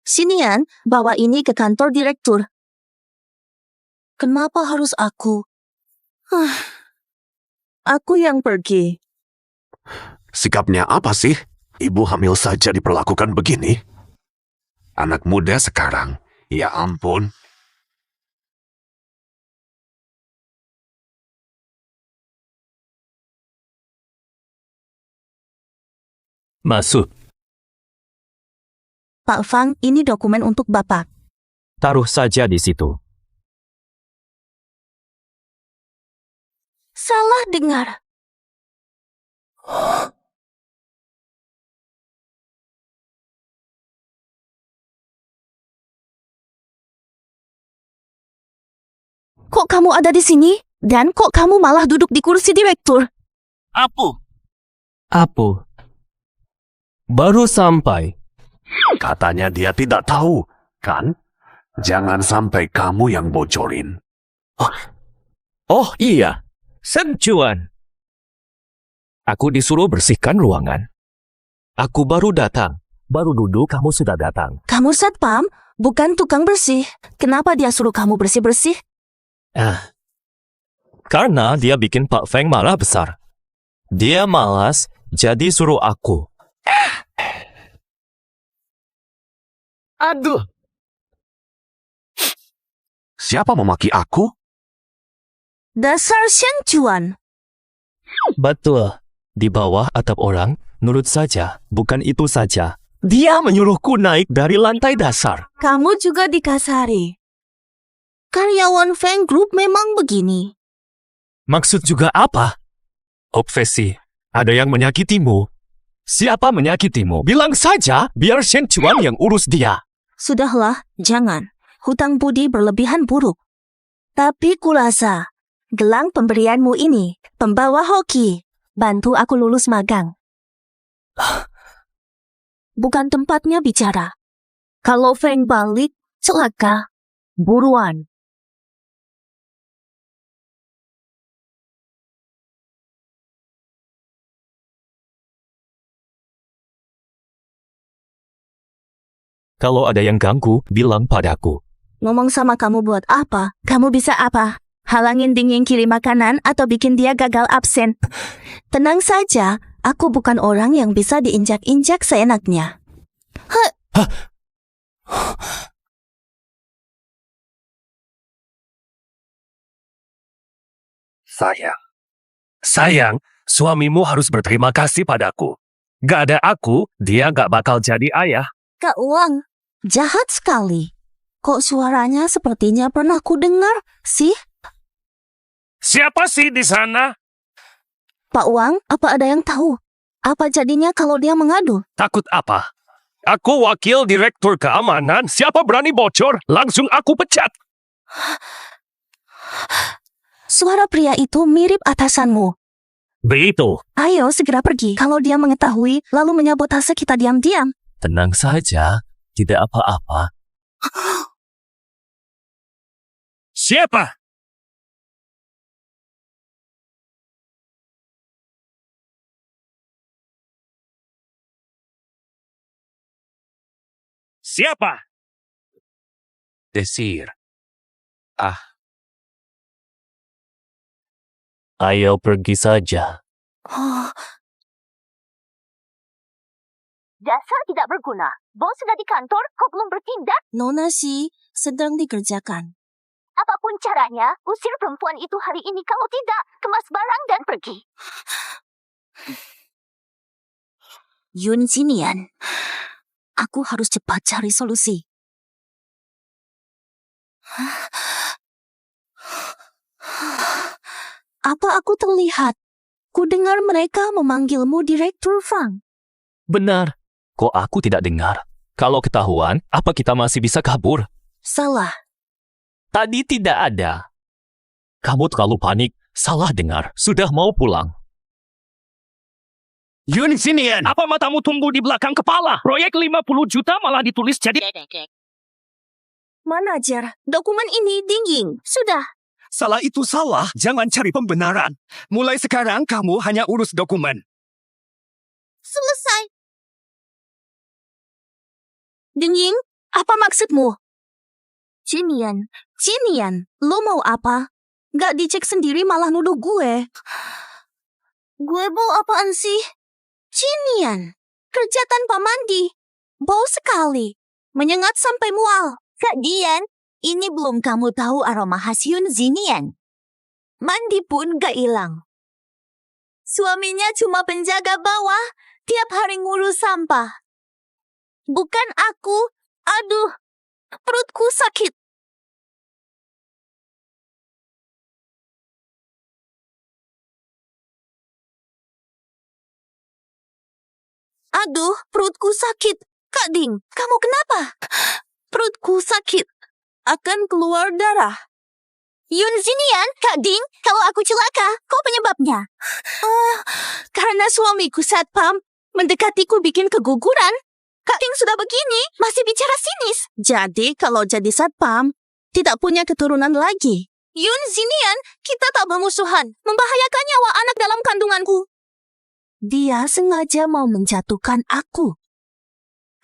Sinian, bawa ini ke kantor direktur. Kenapa harus aku? Aku yang pergi. Sikapnya apa sih? Ibu hamil saja diperlakukan begini? Anak muda sekarang, ya ampun. Masuk. Pak Fang, ini dokumen untuk Bapak. Taruh saja di situ. Salah dengar. Kok kamu ada di sini? Dan kok kamu malah duduk di kursi direktur? Apu. Baru sampai. Katanya dia tidak tahu, kan? Jangan sampai kamu yang bocorin. Oh iya, Sen Chuan. Aku disuruh bersihkan ruangan. Aku baru datang. Baru duduk kamu sudah datang. Kamu satpam, bukan tukang bersih. Kenapa dia suruh kamu bersih-bersih? Karena dia bikin Pak Feng marah besar. Dia malas, jadi suruh aku. Aduh. Siapa memaki aku? Dasar Shen Chuan. Betul. Di bawah atap orang, nurut saja. Bukan itu saja. Dia menyuruhku naik dari lantai dasar. Kamu juga dikasari. Karyawan Feng Group memang begini. Maksud juga apa? Obsesi. Ada yang menyakitimu. Siapa menyakitimu? Bilang saja, biar Shen Chuan yang urus dia. Sudahlah, jangan. Hutang budi berlebihan buruk. Tapi kurasa, gelang pemberianmu ini, pembawa hoki, bantu aku lulus magang. Bukan tempatnya bicara. Kalau Feng balik, celaka. Buruan. Kalau ada yang ganggu, bilang padaku. Ngomong sama kamu buat apa? Kamu bisa apa? Halangin Ding yang kirim makanan atau bikin dia gagal absen? Tenang saja, aku bukan orang yang bisa diinjak-injak seenaknya. Sayang, suamimu harus berterima kasih padaku. Gak ada aku, dia gak bakal jadi ayah. Kak Wang, jahat sekali. Kok suaranya sepertinya pernah ku dengar sih? Siapa sih di sana? Pak Wang, apa ada yang tahu? Apa jadinya kalau dia mengadu? Takut apa? Aku wakil direktur keamanan. Siapa berani bocor, langsung aku pecat. Suara pria itu mirip atasanmu. Begitu. Ayo segera pergi. Kalau dia mengetahui, lalu menyabotase kita diam-diam. Tenang saja, tidak apa-apa. Siapa? Siapa? Desir. Ayo pergi saja. Dasar tidak berguna. Bos sudah di kantor, kau belum bertindak? Nona sih sedang dikerjakan. Apapun caranya, usir perempuan itu hari ini. Kalau tidak, kemas barang dan pergi. Yun Jinian, aku harus cepat cari solusi. Apa aku terlihat? Ku dengar mereka memanggilmu Direktur Fang. Benar. Kok aku tidak dengar? Kalau ketahuan, apa kita masih bisa kabur? Salah. Tadi tidak ada. Kamu terlalu panik. Salah dengar. Sudah mau pulang. Yun Jinian, apa matamu tumbuh di belakang kepala? Proyek 50 juta malah ditulis jadi... Manajer, dokumen ini dingin. Sudah. Salah itu salah, jangan cari pembenaran. Mulai sekarang kamu hanya urus dokumen. Selesai. Dingin, apa maksudmu? Jinian, lo mau apa? Gak dicek sendiri malah nuduh gue. Gue bau apaan sih? Jinian, kerja tanpa mandi. Bau sekali. Menyengat sampai mual. Kak Dian, ini belum kamu tahu aroma khas Yun Jinian. Mandi pun gak hilang. Suaminya cuma penjaga bawah, tiap hari ngurus sampah. Bukan aku. Aduh, perutku sakit. Aduh, perutku sakit. Kak Ding, kamu kenapa? Perutku sakit. Akan keluar darah. Yun Jinian, Kak Ding, kalau aku celaka, kau penyebabnya. Karena suamiku satpam mendekatiku bikin keguguran. Kak Ding sudah begini, Masih bicara sinis. jadi kalau jadi satpam, tidak punya keturunan lagi. Yun Jinian, kita tak bermusuhan. Membahayakan nyawa anak dalam kandunganku. Dia sengaja mau menjatuhkan aku.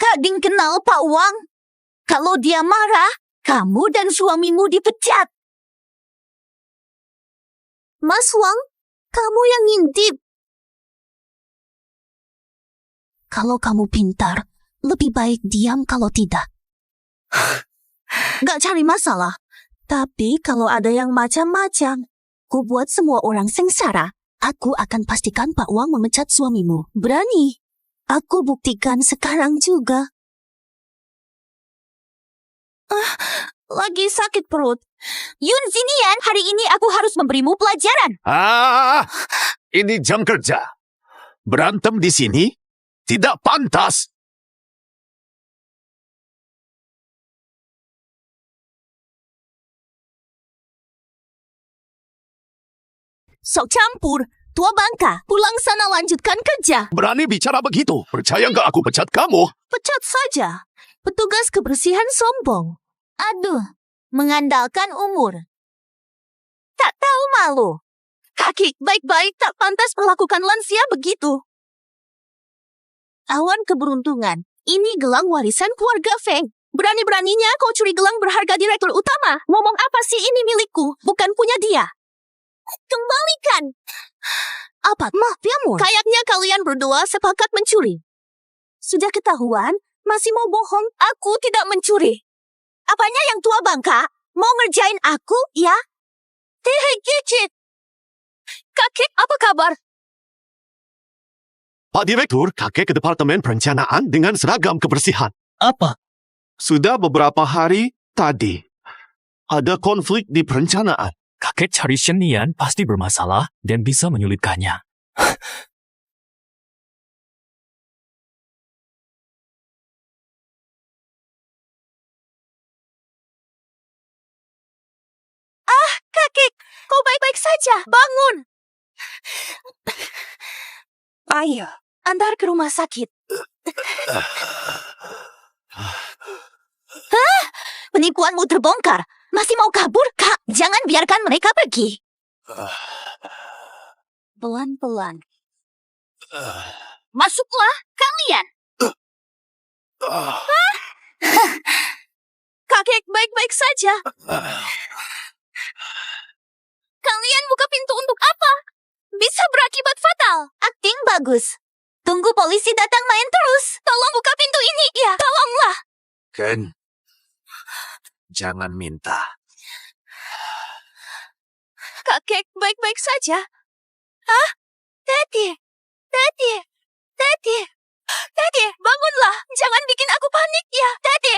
Kak Ding kenal Pak Wang. Kalau dia marah, kamu dan suamimu dipecat. Mas Wang, kamu yang ngintip. Kalau kamu pintar, lebih baik diam kalau tidak. Gak cari masalah. Tapi kalau ada yang macam-macam, ku buat semua orang sengsara. Aku akan pastikan Pak Wang memecat suamimu. Berani. Aku buktikan sekarang juga. Lagi sakit perut. Yun Jinian, hari ini aku harus memberimu pelajaran. Ini jam kerja. Berantem di sini tidak pantas. Sok campur. Tua bangka. Pulang sana lanjutkan kerja. Berani bicara begitu. Percaya nggak aku pecat kamu? Pecat saja. Petugas kebersihan sombong. Aduh, mengandalkan umur. Tak tahu malu. Kaki baik-baik tak pantas perlakukan lansia begitu. Awan keberuntungan. Ini gelang warisan keluarga Feng. Berani-beraninya kau curi gelang berharga direktur utama. Ngomong apa sih ini milikku, bukan punya dia. Kembalikan. Apa mafiamu? Kayaknya kalian berdua sepakat mencuri. Sudah ketahuan, masih mau bohong. Aku tidak mencuri. Apanya yang tua bangka? Mau ngerjain aku, ya? Hei, Kicit. Kakek, apa kabar? Pak Direktur, kakek ke Departemen Perencanaan dengan seragam kebersihan. Apa? Sudah beberapa hari, Tadi, ada konflik di perencanaan. Kakek cari Shenian pasti bermasalah dan bisa menyulitkannya. Kakek, kau baik-baik saja. Bangun. Ayo, antar ke rumah sakit. Hah? Penipuanmu terbongkar. Masih mau kabur, Kak? Jangan biarkan mereka pergi. Pelan-pelan. Masuklah, kalian. Kakek baik-baik saja. Kalian buka pintu untuk apa? Bisa berakibat fatal. Akting bagus. Tunggu polisi datang main terus. Tolong buka pintu ini. Ya, tolonglah. Ken, jangan minta. Kakek baik-baik saja. Hah? Teti. Teti. Teti. Teti, bangunlah. Jangan bikin aku panik ya. Teti.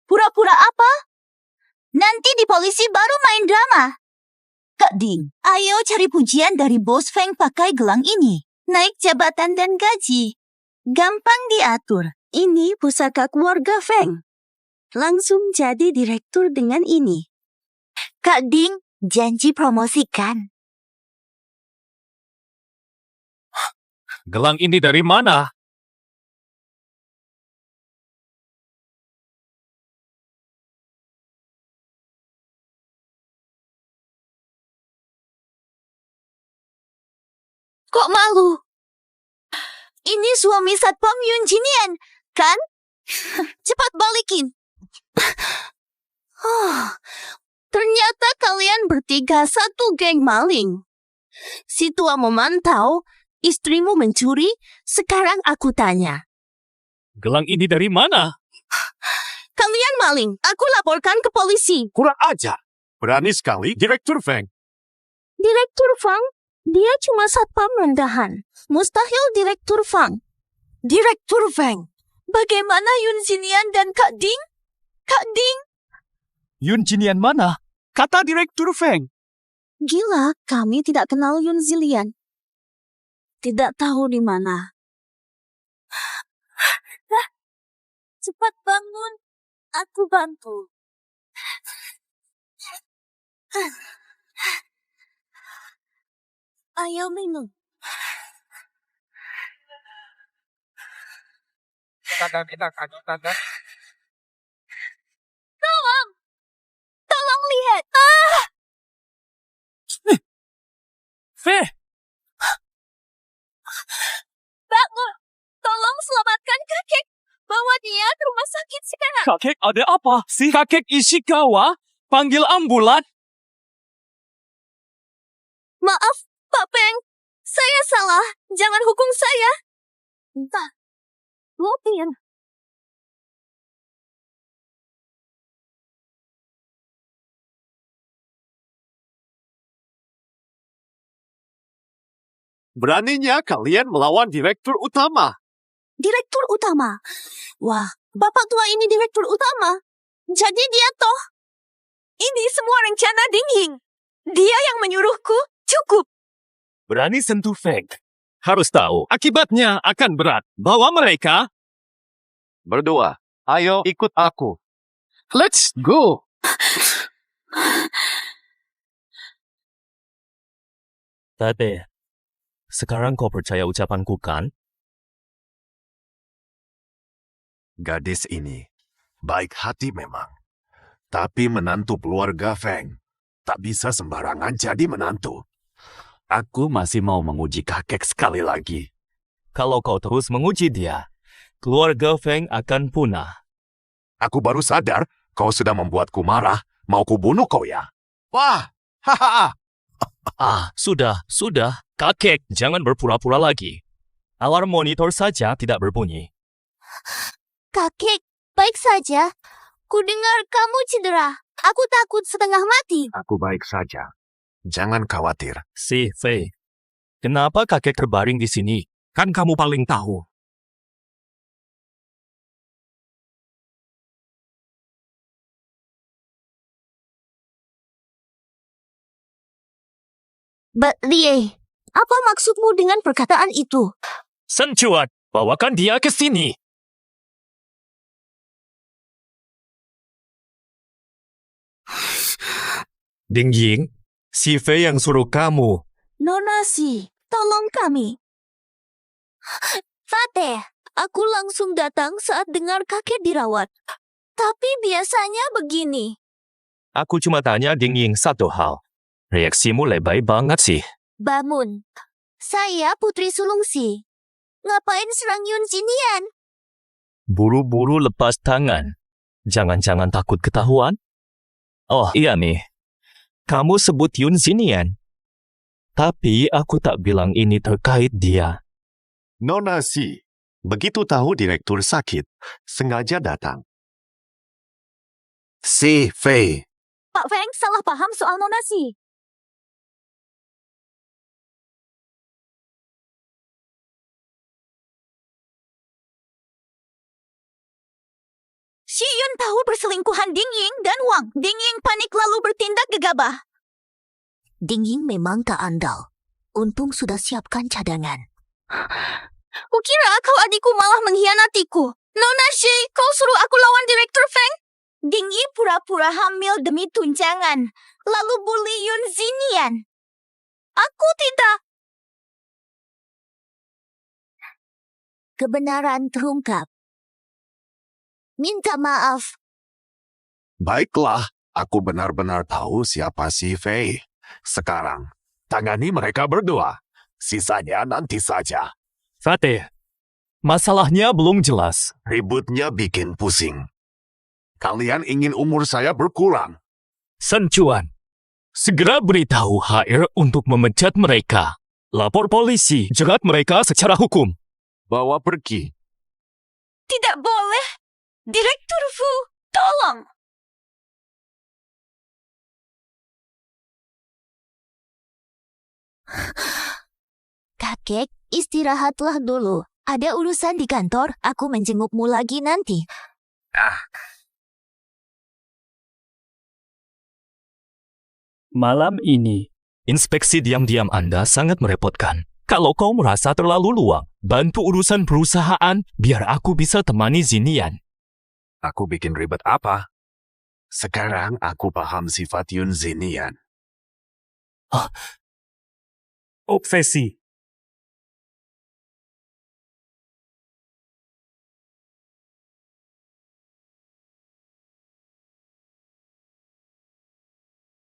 Pura-pura apa? Nanti di polisi baru main drama. Kak Ding, ayo cari pujian dari Bos Feng pakai gelang ini. Naik jabatan dan gaji. Gampang diatur. Ini pusaka keluarga Feng. Langsung jadi direktur dengan ini. Kak Ding, janji promosikan. Gelang ini dari mana? Kok malu? Ini suami Satpam Yun Jinian, kan? Cepat balikin. Ternyata kalian bertiga satu geng maling. Si tua memantau, istrimu mencuri, sekarang aku tanya. Gelang ini dari mana? Kalian maling, aku laporkan ke polisi. Kurang ajar. Berani sekali, Direktur Feng. Direktur Fang? Dia cuma satpam rendahan. Mustahil Direktur Fang. Direktur Feng. Bagaimana Yun Jinian dan Kak Ding? Kak Ding? Yun Jinian mana? Kata Direktur Feng. Gila, kami tidak kenal Yun Zilian. Tidak tahu di mana. Cepat bangun. Aku bantu. Ayo minum. Tolong! Tolong lihat! Fe! Bangun! Tolong selamatkan kakek. Bawa dia ke rumah sakit sekarang. Kakek ada apa? Si kakek Ishikawa panggil ambulan. Maaf, Pak Peng. Saya salah. Jangan hukum saya. Entah. Lopin. Beraninya kalian melawan Direktur Utama. Direktur utama. Wah, bapak tua ini direktur utama. Jadi dia toh. Ini semua rencana Ding Ying. Dia yang menyuruhku. Cukup. Berani sentuh Feng. Harus tahu, akibatnya akan berat. Bawa mereka. Berdua, ayo ikut aku. Let's go! Tapi, sekarang kau percaya ucapanku kan? Gadis ini baik hati memang. Tapi menantu keluarga Feng tak bisa sembarangan jadi menantu. Aku masih mau menguji kakek sekali lagi. Kalau kau terus menguji dia, keluarga Feng akan punah. Aku baru sadar kau sudah membuatku marah. Mau kubunuh kau ya? Wah, haha. Sudah. Kakek, jangan berpura-pura lagi. Alarm monitor saja tidak berbunyi. Kakek, baik saja. Ku dengar kamu cedera. Aku takut setengah mati. Aku baik saja. Jangan khawatir. Si Fei, kenapa kakek terbaring di sini? Kan kamu paling tahu. Lie, apa maksudmu dengan perkataan itu? Sen Chuan, bawakan dia ke sini. Ding Ying, si Fei yang suruh kamu. Nona Si, tolong kami. Fateh, aku langsung datang saat dengar kakek dirawat. Tapi biasanya begini. Aku cuma tanya Ding Ying satu hal. Reaksimu lebay banget sih. Bangun. Saya Putri Sulungsi. Ngapain serang Yun Jinian? Buru-buru lepas tangan. Jangan-jangan takut ketahuan? Oh iya nih. Kamu sebut Yun Zinian. Tapi aku tak bilang ini terkait dia. Nona Si, begitu tahu direktur sakit, sengaja datang. Si Fei, Pak Feng salah paham soal Nona Si. Si Yun tahu perselingkuhan Ding Ying dan Wang. Ding Ying panik lalu bertindak gegabah. Ding Ying memang tak andal. Untung sudah siapkan cadangan. Kukira kau adikku malah mengkhianatiku. Nona Si, kau suruh aku lawan Direktur Feng? Ding Yi pura-pura hamil demi tunjangan. Lalu bully Yun Zinian. Aku tidak. Kebenaran terungkap. Minta maaf. baiklah, aku benar-benar tahu siapa si Fei. Sekarang, tangani mereka berdua. Sisanya nanti saja. Fateh, masalahnya belum jelas. Ributnya bikin pusing. Kalian ingin umur saya berkurang. Sen Chuan, segera beritahu HR untuk memecat mereka. Lapor polisi, jerat mereka secara hukum. Bawa pergi. Tidak boleh. Direktur Fu, tolong. Kakek, istirahatlah dulu. Ada urusan di kantor, aku menjengukmu lagi nanti. Malam ini, Inspeksi diam-diam Anda sangat merepotkan. Kalau kau merasa terlalu luang, bantu urusan perusahaan biar aku bisa temani Zinian. Aku bikin ribet apa? Sekarang aku paham sifat Yun Zinian. Obsesi.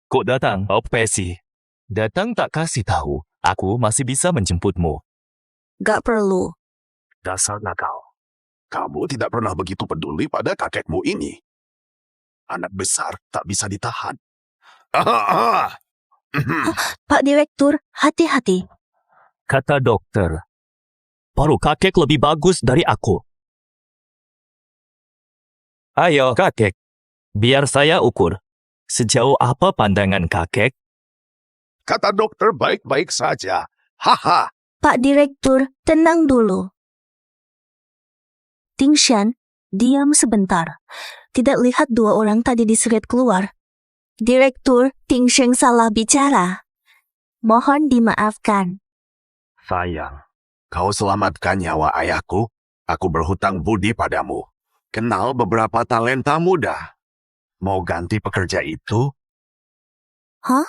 Kok datang, Obsesi? Datang tak kasih tahu, aku masih bisa menjemputmu. Gak perlu. Dasar nakal. Kamu tidak pernah begitu peduli pada kakekmu ini. Anak besar tak bisa ditahan. Pak Direktur, hati-hati. Kata dokter, paruh kakek lebih bagus dari aku. Ayo, kakek. Biar saya ukur. Sejauh apa pandangan kakek? Kata dokter baik-baik saja. Haha. Pak Direktur, tenang dulu. Ting Shan, diam sebentar. Tidak lihat dua orang tadi diseret keluar. Direktur, Ting Shan salah bicara. Mohon dimaafkan. Sayang, kau selamatkan nyawa ayahku. Aku berhutang budi padamu. Kenal beberapa talenta muda. Mau ganti pekerja itu? Hah?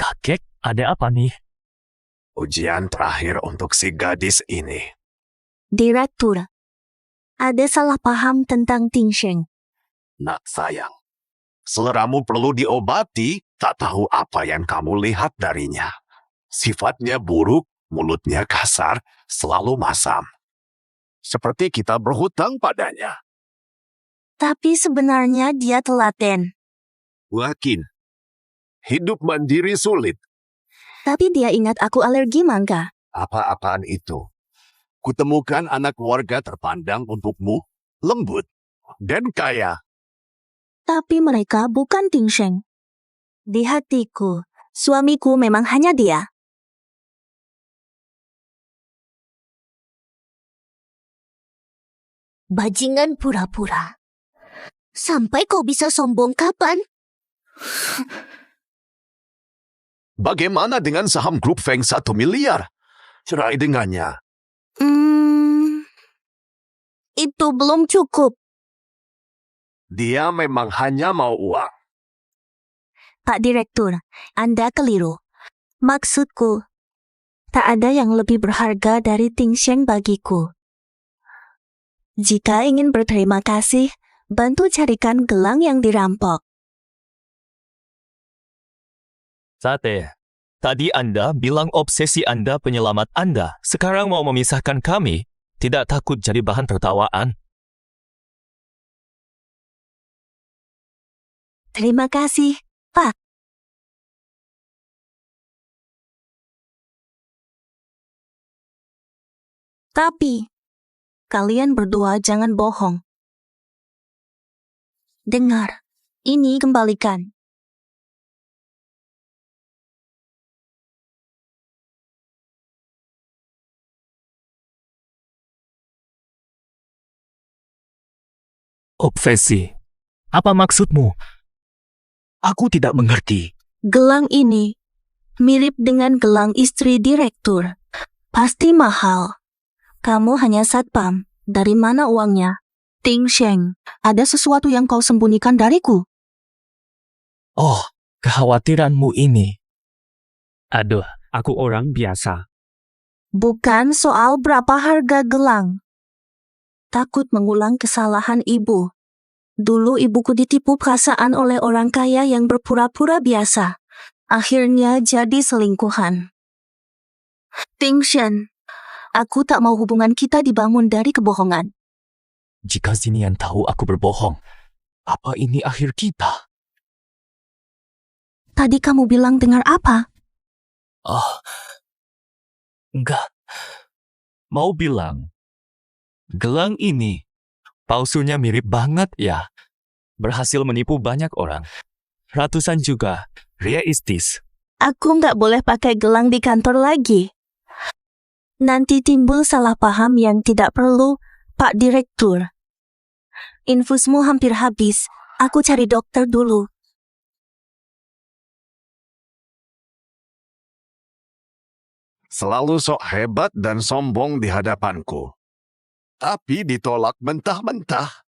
Kakek, ada apa nih? Ujian terakhir untuk si gadis ini. Direktur, ada salah paham tentang Ting Shan. Nak sayang, seleramu perlu diobati. Tak tahu apa yang kamu lihat darinya. Sifatnya buruk, mulutnya kasar, selalu masam. Seperti kita berhutang padanya. Tapi sebenarnya dia telaten. Yakin, hidup mandiri sulit. Tapi dia ingat aku alergi mangga. Apa-apaan itu? Kutemukan anak warga terpandang untukmu, lembut, dan kaya. Tapi mereka bukan Ting Shan. Di hatiku, suamiku memang hanya dia. Bajingan pura-pura. Sampai kau bisa sombong kapan? Bagaimana dengan saham grup Feng 1 miliar? Cerai dengannya. Itu belum cukup. Dia memang hanya mau uang. Pak Direktur, Anda keliru. Maksudku, tak ada yang lebih berharga dari Ting Sheng bagiku. Jika ingin berterima kasih, bantu carikan gelang yang dirampok. Sate, tadi Anda bilang obsesi Anda penyelamat Anda. Sekarang mau memisahkan kami. Tidak takut jadi bahan tertawaan. Terima kasih, Pak. Tapi, kalian berdua jangan bohong. Dengar, ini kembalikan. Obsesi. Apa maksudmu? Aku tidak mengerti. Gelang ini mirip dengan gelang istri direktur. Pasti mahal. Kamu hanya satpam. Dari mana uangnya? Ting Sheng, ada sesuatu yang kau sembunyikan dariku. Oh, kekhawatiranmu ini. Aduh, aku orang biasa. Bukan soal berapa harga gelang. Takut mengulang kesalahan ibu. Dulu ibuku ditipu perasaan oleh orang kaya yang berpura-pura biasa. Akhirnya jadi selingkuhan. Ting Shen, aku tak mau hubungan kita dibangun dari kebohongan. Jika Zinian tahu aku berbohong, apa ini akhir kita? Tadi kamu bilang dengar apa? Oh, enggak. Mau bilang, gelang ini palsunya mirip banget ya. Berhasil menipu banyak orang. Ratusan juga realistis. Aku nggak boleh pakai gelang di kantor lagi. Nanti timbul salah paham yang tidak perlu, Pak Direktur. Infusmu hampir habis. Aku cari dokter dulu. Selalu sok hebat dan sombong di hadapanku. Tapi ditolak mentah-mentah.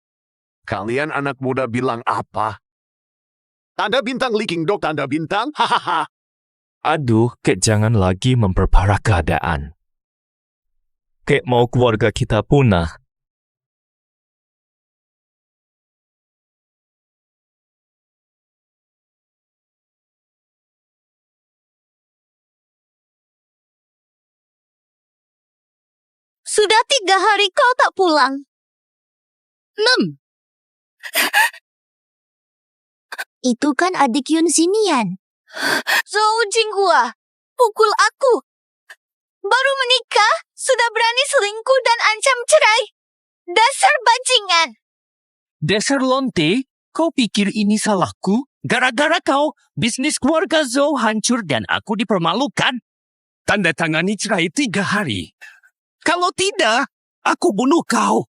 Kalian anak muda bilang apa? Tanda bintang leaking dok, tanda bintang? Hahaha. Aduh, Kek jangan lagi memperparah keadaan. Kek mau keluarga kita punah. Sudah 3 hari kau tak pulang. 6. Itu kan adik Yun Zinian. Zhou Jinghua, pukul aku. Baru menikah, sudah berani selingkuh dan ancam cerai. Dasar bajingan. Dasar lonte, kau pikir ini salahku? Gara-gara kau, bisnis keluarga Zhou hancur dan aku dipermalukan. Tanda tangani cerai 3 hari. Kalau tidak, aku bunuh kau.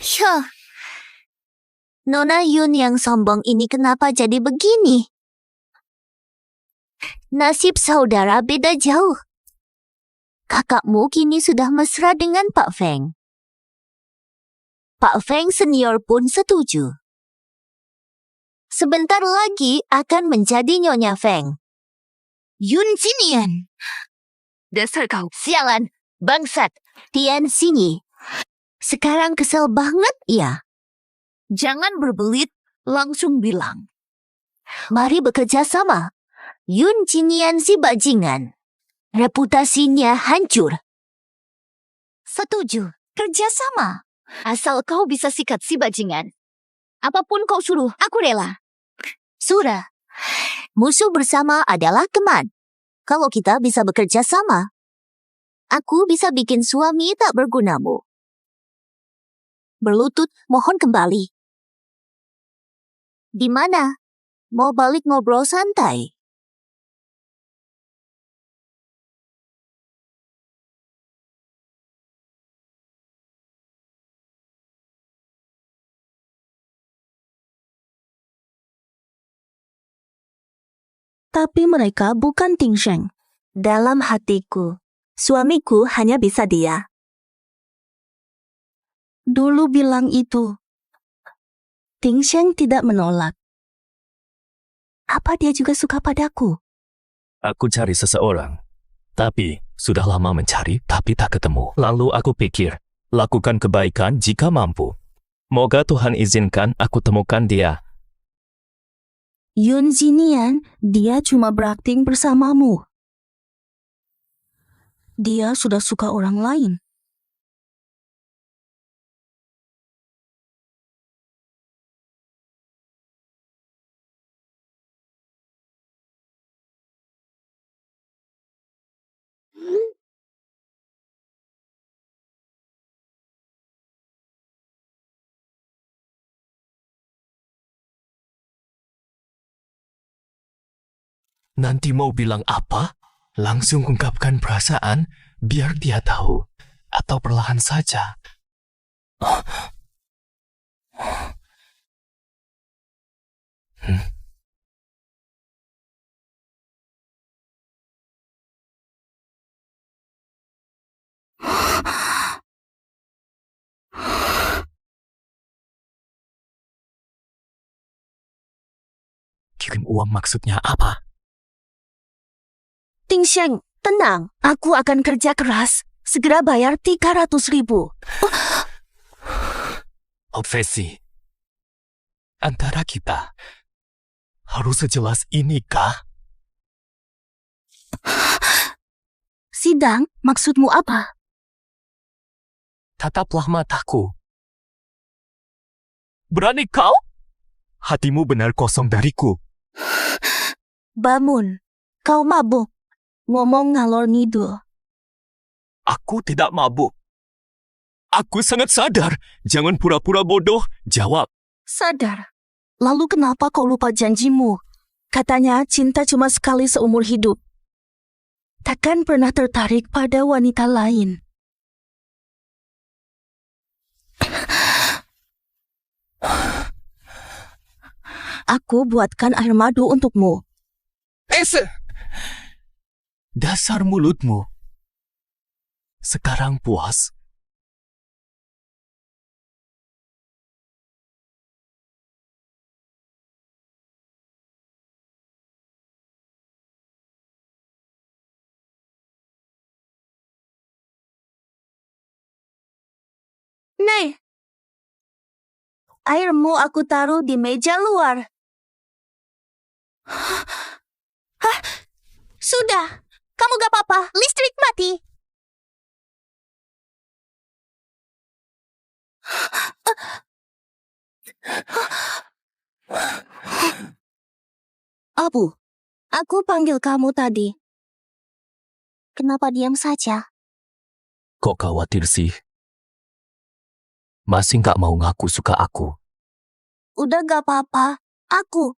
Syah. Nona Yun yang sombong ini kenapa jadi begini? Nasib saudara beda jauh. Kakakmu kini sudah mesra dengan Pak Feng. Pak Feng senior pun setuju. Sebentar lagi akan menjadi Nyonya Feng. Yun Zinian. Dasar kau. Sialan, bangsat, Tian Xinyi. Sekarang kesel banget ya. Jangan berbelit, langsung bilang. Mari bekerja sama. Yun Zinian si bajingan. Reputasinya hancur. Setuju, kerja sama. Asal kau bisa sikat si bajingan. Apapun kau suruh, aku rela. Surah, musuh bersama adalah teman. Kalau kita bisa bekerja sama, aku bisa bikin suami tak bergunamu. Berlutut, mohon kembali. Di mana? Mau balik ngobrol santai? Tapi mereka bukan Ting Sheng. Dalam hatiku, suamiku hanya bisa dia. Dulu bilang itu. Ting Sheng tidak menolak. Apa dia juga suka padaku? Aku cari seseorang. Tapi, sudah lama mencari tapi tak ketemu. Lalu aku pikir, lakukan kebaikan jika mampu. Moga Tuhan izinkan aku temukan dia. Yun Zinian, dia cuma berakting bersamamu. Dia sudah suka orang lain. Nanti mau bilang apa? Langsung ungkapkan perasaan biar dia tahu. Atau perlahan saja. Kirim uang maksudnya apa? Ting Sheng, tenang. Aku akan kerja keras. Segera bayar 300.000. Obsesi. Antara kita. Harus sejelas ini kah? Sidang, maksudmu apa? Tataplah mataku. Berani kau? Hatimu benar kosong dariku. Bamun, kau mabuk. Ngomong ngalor ngidul. Aku tidak mabuk. Aku sangat sadar. Jangan pura-pura bodoh. Jawab. Sadar. Lalu kenapa kau lupa janjimu? Katanya cinta cuma sekali seumur hidup. Takkan pernah tertarik pada wanita lain. Aku buatkan air madu untukmu. Dasar mulutmu. Sekarang puas? Nih, airmu aku taruh di meja luar. Hah? Sudah, kamu gak apa-apa, listrik mati. Abu, aku panggil kamu tadi. Kenapa diam saja? Kok khawatir sih? Masih nggak mau ngaku suka aku. Udah gak apa-apa. Aku.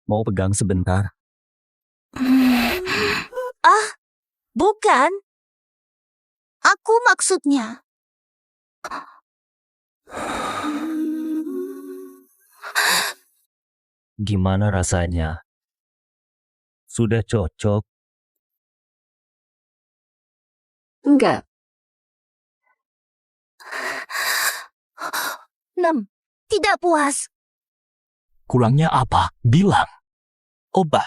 Mau pegang sebentar? Ah, bukan. Aku maksudnya. Gimana rasanya? Sudah cocok? Enggak. 6. Tidak puas. Kurangnya apa? Bilang. Obah.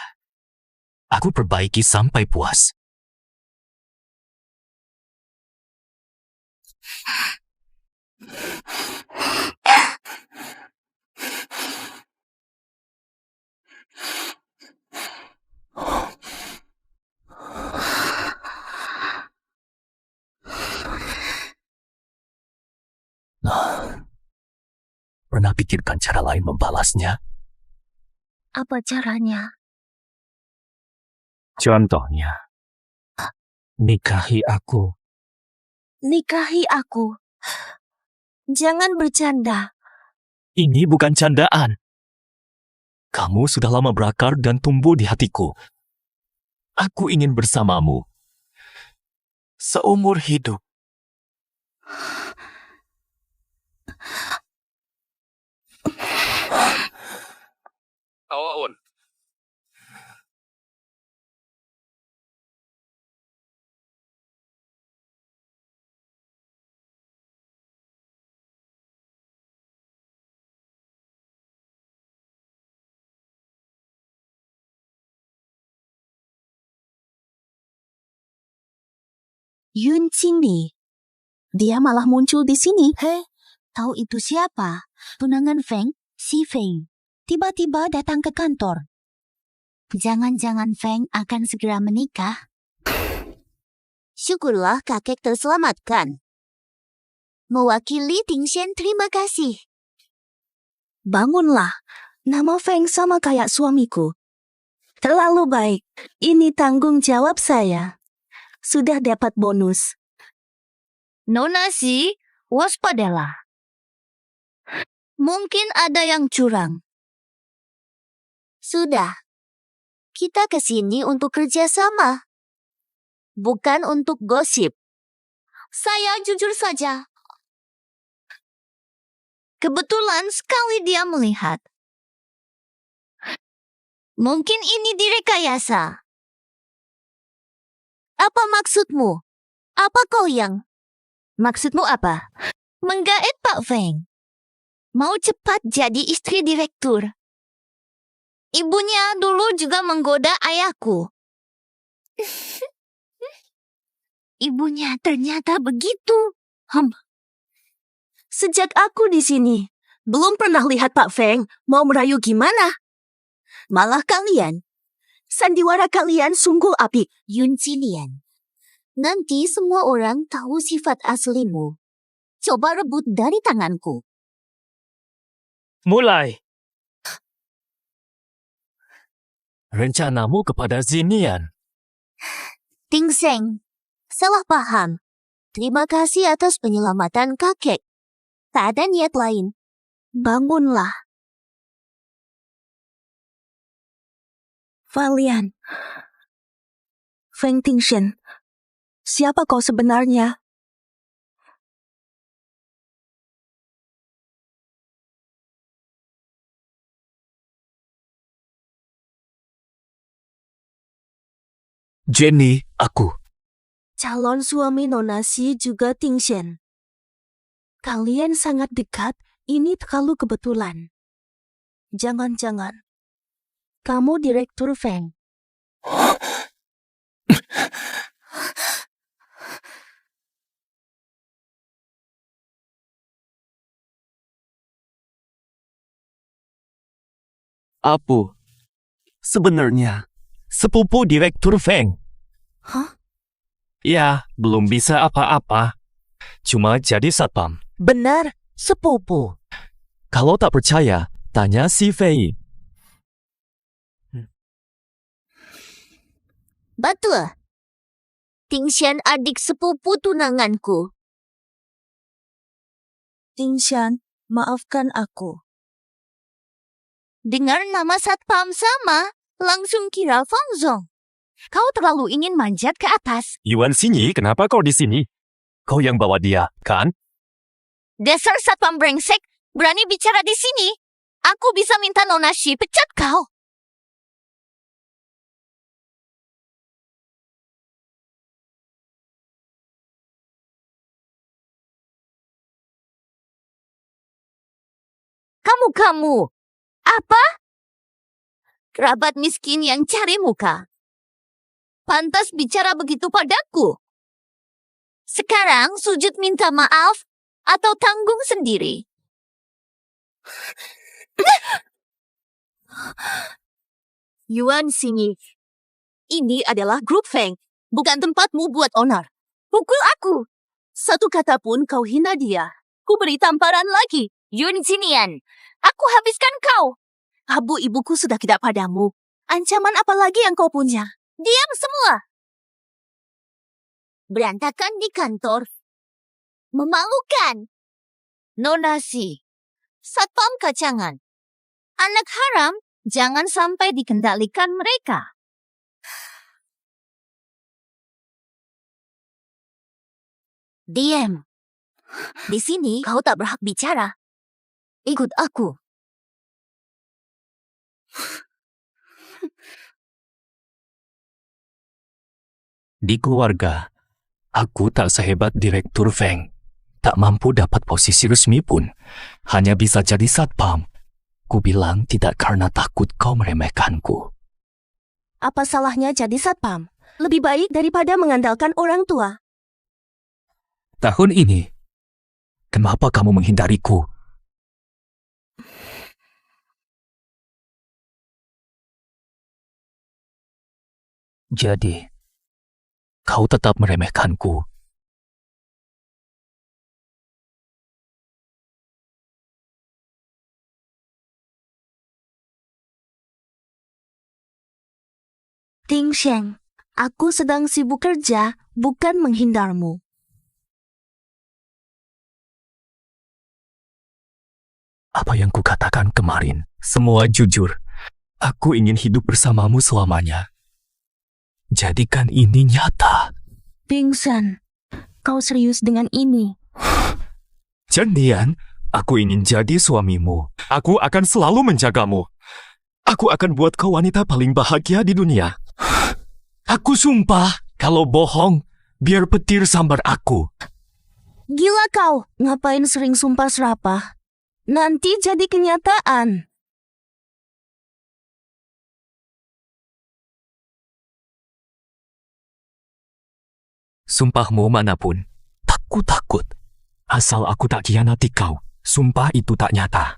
Aku perbaiki sampai puas. Pernah pikirkan cara lain membalasnya? Apa caranya? Contohnya, nikahi aku. Nikahi aku. Jangan bercanda. Ini bukan candaan. Kamu sudah lama berakar dan tumbuh di hatiku. Aku ingin bersamamu. Seumur hidup. Awaun. Yun Qingli. Dia malah muncul di sini. Heh, tahu itu siapa? Tunangan Feng, si Feng. Tiba-tiba datang ke kantor. Jangan-jangan Feng akan segera menikah. Syukurlah kakek terselamatkan. Mewakili Tingshen, terima kasih. Bangunlah. Nama Feng sama kayak suamiku. Terlalu baik. Ini tanggung jawab saya. Sudah dapat bonus. Nona Si, waspadalah. Mungkin ada yang curang. Sudah. Kita ke sini untuk kerjasama. Bukan untuk gosip. Saya jujur saja. Kebetulan sekali dia melihat. Mungkin ini direkayasa. Apa maksudmu? Apa kau yang? Maksudmu apa? Menggaet Pak Feng. Mau cepat jadi istri direktur. Ibunya dulu juga menggoda ayahku. Ibunya ternyata begitu. Sejak aku di sini, belum pernah lihat Pak Feng mau merayu gimana. Malah kalian, sandiwara kalian sungguh apik. Yun Jinian. Nanti semua orang tahu sifat aslimu. Coba rebut dari tanganku. Mulai. Rencanamu kepada Zinian. Tingseng, salah paham. Terima kasih atas penyelamatan kakek. Tak ada niat lain. Bangunlah. Valian. Feng Tingshen. Siapa kau sebenarnya? Jenny, aku. Calon suami Nona Si juga Tingshen. Kalian sangat dekat, ini terlalu kebetulan. Jangan-jangan kamu Direktur Feng. Apu. Sebenarnya, sepupu Direktur Feng. Hah? Ya, belum bisa apa-apa. Cuma jadi satpam. Benar, sepupu. Kalau tak percaya, tanya si Fei. Betul. Tingshen adik sepupu tunanganku. Tingshan, maafkan aku. Dengar nama satpam sama, langsung kira Fang Zong. Kau terlalu ingin manjat ke atas. Yuan Xinyi, kenapa kau di sini? Kau yang bawa dia, kan? Dasar satpam brengsek, berani bicara di sini. Aku bisa minta Nona Shi pecat kau. Kamu. Apa? Kerabat miskin yang cari muka. Pantas bicara begitu padaku. Sekarang sujud minta maaf atau tanggung sendiri. Yuan Xinyi, ini adalah grup Feng, bukan tempatmu buat onar. Pukul aku. Satu kata pun kau hina dia. Ku beri tamparan lagi. Yun Jinian, aku habiskan kau. Abu ibuku sudah tidak padamu. Ancaman apa lagi yang kau punya? Diam semua. Berantakan di kantor. Memalukan. Nona Si, satpam kacangan. Anak haram, jangan sampai dikendalikan mereka. Diam. Di sini kau tak berhak bicara. Ikut aku. Di keluarga, aku tak sehebat Direktur Feng. Tak mampu dapat posisi resmi pun. Hanya bisa jadi satpam. Ku bilang tidak karena takut kau meremehkanku. Apa salahnya jadi satpam? Lebih baik daripada mengandalkan orang tua. Tahun ini, kenapa kamu menghindariku? Jadi, kau tetap meremehkanku. Ting Sheng, aku sedang sibuk kerja, bukan menghindarmu. Apa yang kukatakan kemarin, semua jujur. Aku ingin hidup bersamamu selamanya. Jadikan ini nyata. Ting Shen, kau serius dengan ini? Jandian, aku ingin jadi suamimu. Aku akan selalu menjagamu. Aku akan buat kau wanita paling bahagia di dunia. Aku sumpah, kalau bohong, biar petir sambar aku. Gila kau, ngapain sering sumpah serapah? Nanti jadi kenyataan. Sumpahmu manapun, tak ku takut. Asal aku tak khianati kau, sumpah itu tak nyata.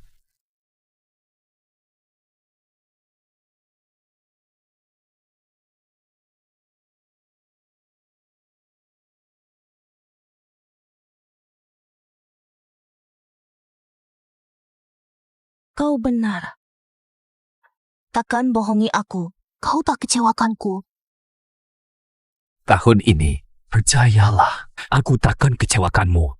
Kau benar. Takkan bohongi aku. Kau tak kecewakanku. Tahun ini, percayalah, aku takkan kecewakanmu.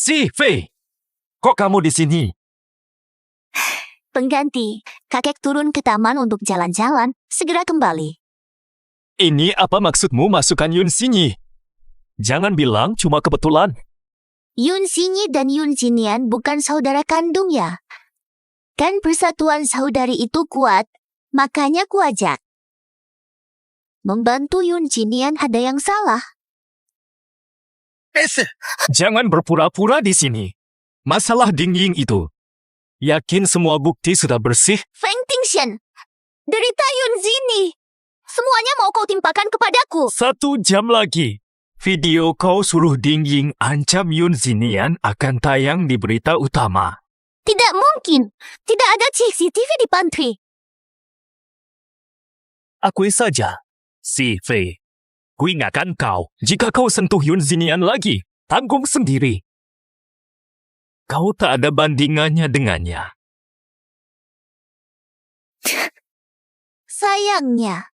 Si Fei, kok kamu di sini? Pengganti, kakek turun ke taman untuk jalan-jalan, segera kembali. Ini apa maksudmu masukkan Yun Xinyi? Jangan bilang cuma kebetulan. Yun Xinyi dan Yun Jinian bukan saudara kandung ya? Kan persatuan saudari itu kuat, makanya ku ajak. Membantu Yun Jinian ada yang salah. Jangan berpura-pura di sini. Masalah Dingying itu. Yakin semua bukti sudah bersih? Feng Tingshan, derita Yun Zini. Semuanya mau kau timpakan kepadaku. 1 jam lagi. Video kau suruh Dingying ancam Yun Zinian akan tayang di berita utama. Tidak mungkin. Tidak ada CCTV di pantry. Akui saja, si Fei. Ku ingatkan kau, jika kau sentuh Yun Zinian lagi, tanggung sendiri. Kau tak ada bandingannya dengannya. Sayangnya,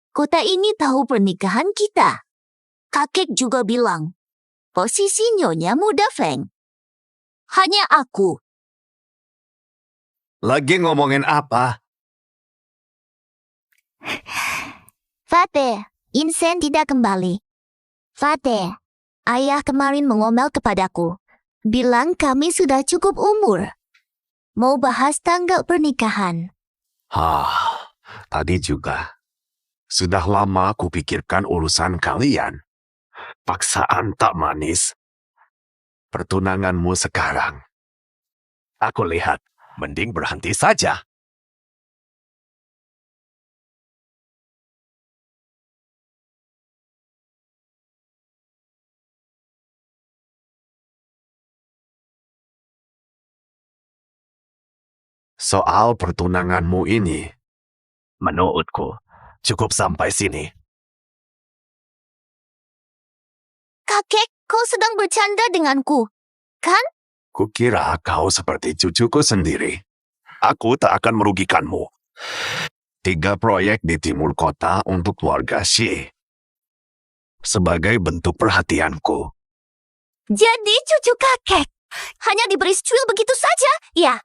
kota ini tahu pernikahan kita. Kakek juga bilang, posisi Nyonya muda Feng. Hanya aku. Lagi ngomongin apa? Fateh, Insen tidak kembali. Fateh, ayah kemarin mengomel kepadaku. Bilang kami sudah cukup umur. Mau bahas tanggal pernikahan. Tadi juga. Sudah lama kupikirkan urusan kalian. Paksaan tak manis. Pertunanganmu sekarang. Aku lihat, mending berhenti saja. Soal pertunanganmu ini, menurutku, cukup sampai sini. Kakek, kau sedang bercanda denganku, kan? Kukira kau seperti cucuku sendiri. Aku tak akan merugikanmu. 3 proyek di timur kota untuk keluarga Xi. Sebagai bentuk perhatianku. Jadi cucu kakek. Hanya diberi secuil begitu saja? Ya.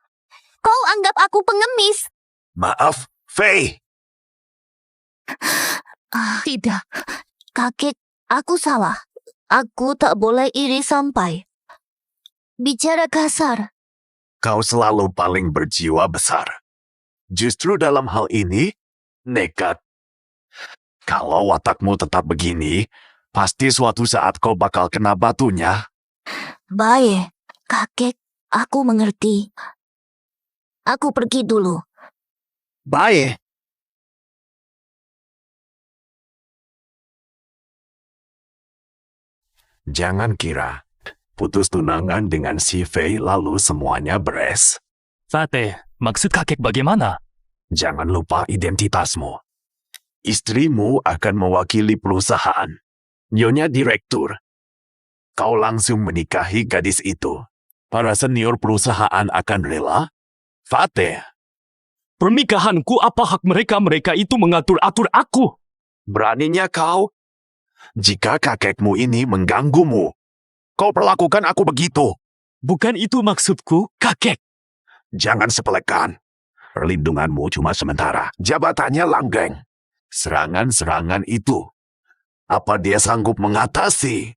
Kau anggap aku pengemis. Maaf, Fei. Tidak. Kakek, aku salah. Aku tak boleh iri sampai bicara kasar. Kau selalu paling berjiwa besar. Justru dalam hal ini, nekat. Kalau watakmu tetap begini, pasti suatu saat kau bakal kena batunya. Baik, kakek, aku mengerti. Aku pergi dulu. Baik. Jangan kira putus tunangan dengan si Fei lalu semuanya beres. Fatih, maksud kakek bagaimana? Jangan lupa identitasmu. Istrimu akan mewakili perusahaan. Nyonya direktur. Kau langsung menikahi gadis itu. Para senior perusahaan akan rela? Fatih, Pernikahanku, apa hak mereka itu mengatur-atur aku? beraninya kau? Jika kakekmu ini mengganggumu, kau perlakukan aku begitu. Bukan itu maksudku, kakek. Jangan sepelekan. Perlindunganmu cuma sementara. Jabatannya langgeng. Serangan-serangan itu. Apa dia sanggup mengatasi?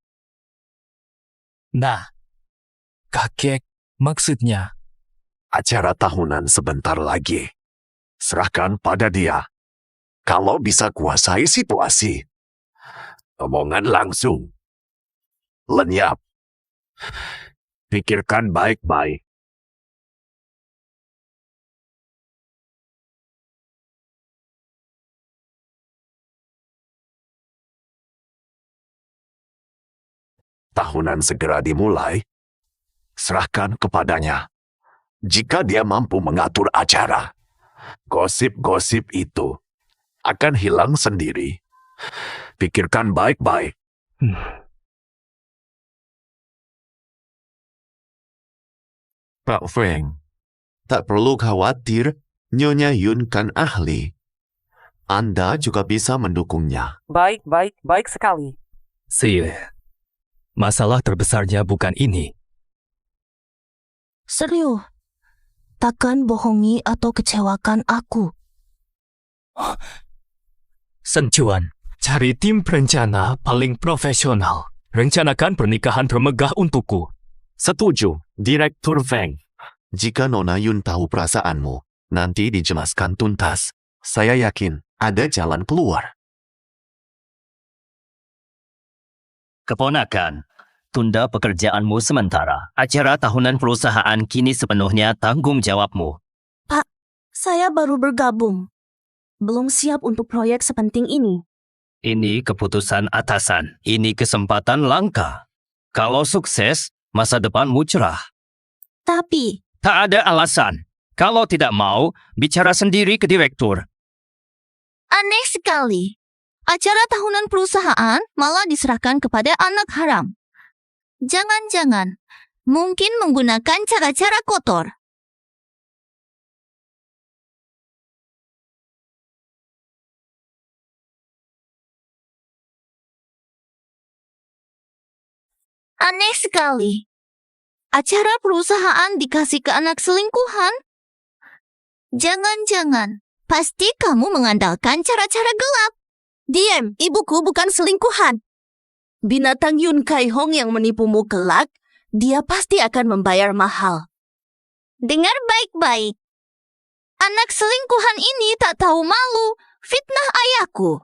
Nah, kakek, maksudnya. Acara tahunan sebentar lagi. Serahkan pada dia. Kalau bisa kuasai situasi. Omongan langsung. Lenyap. Pikirkan baik-baik. Tahunan segera dimulai. Serahkan kepadanya. Jika dia mampu mengatur acara, gosip-gosip itu akan hilang sendiri. Pikirkan baik-baik. Pak Feng, tak perlu khawatir, Nyonya Yun kan ahli. Anda juga bisa mendukungnya. Baik sekali. Masalah terbesarnya bukan ini. Serius, takkan bohongi atau kecewakan aku. Sencuan, cari tim perencana paling profesional. Rencanakan pernikahan termegah untukku. Setuju, Direktur Feng. Jika Nona Yun tahu perasaanmu, nanti dijelaskan tuntas. Saya yakin ada jalan keluar. Keponakan, tunda pekerjaanmu sementara. Acara tahunan perusahaan kini sepenuhnya tanggung jawabmu. Saya baru bergabung. Belum siap untuk proyek sepenting ini. Ini keputusan atasan. Ini kesempatan langka. Kalau sukses, masa depanmu cerah. Tapi, Tak ada alasan. Kalau tidak mau, bicara sendiri ke direktur. Aneh sekali. Acara tahunan perusahaan malah diserahkan kepada anak haram. Jangan-jangan, mungkin menggunakan cara-cara kotor. Aneh sekali. Acara perusahaan dikasih ke anak selingkuhan? Jangan-jangan, pasti kamu mengandalkan cara-cara gelap. diam, ibuku bukan selingkuhan. Binatang Yun Kai Hong yang menipumu kelak, dia pasti akan membayar mahal. Dengar baik-baik. Anak selingkuhan ini tak tahu malu, fitnah ayahku.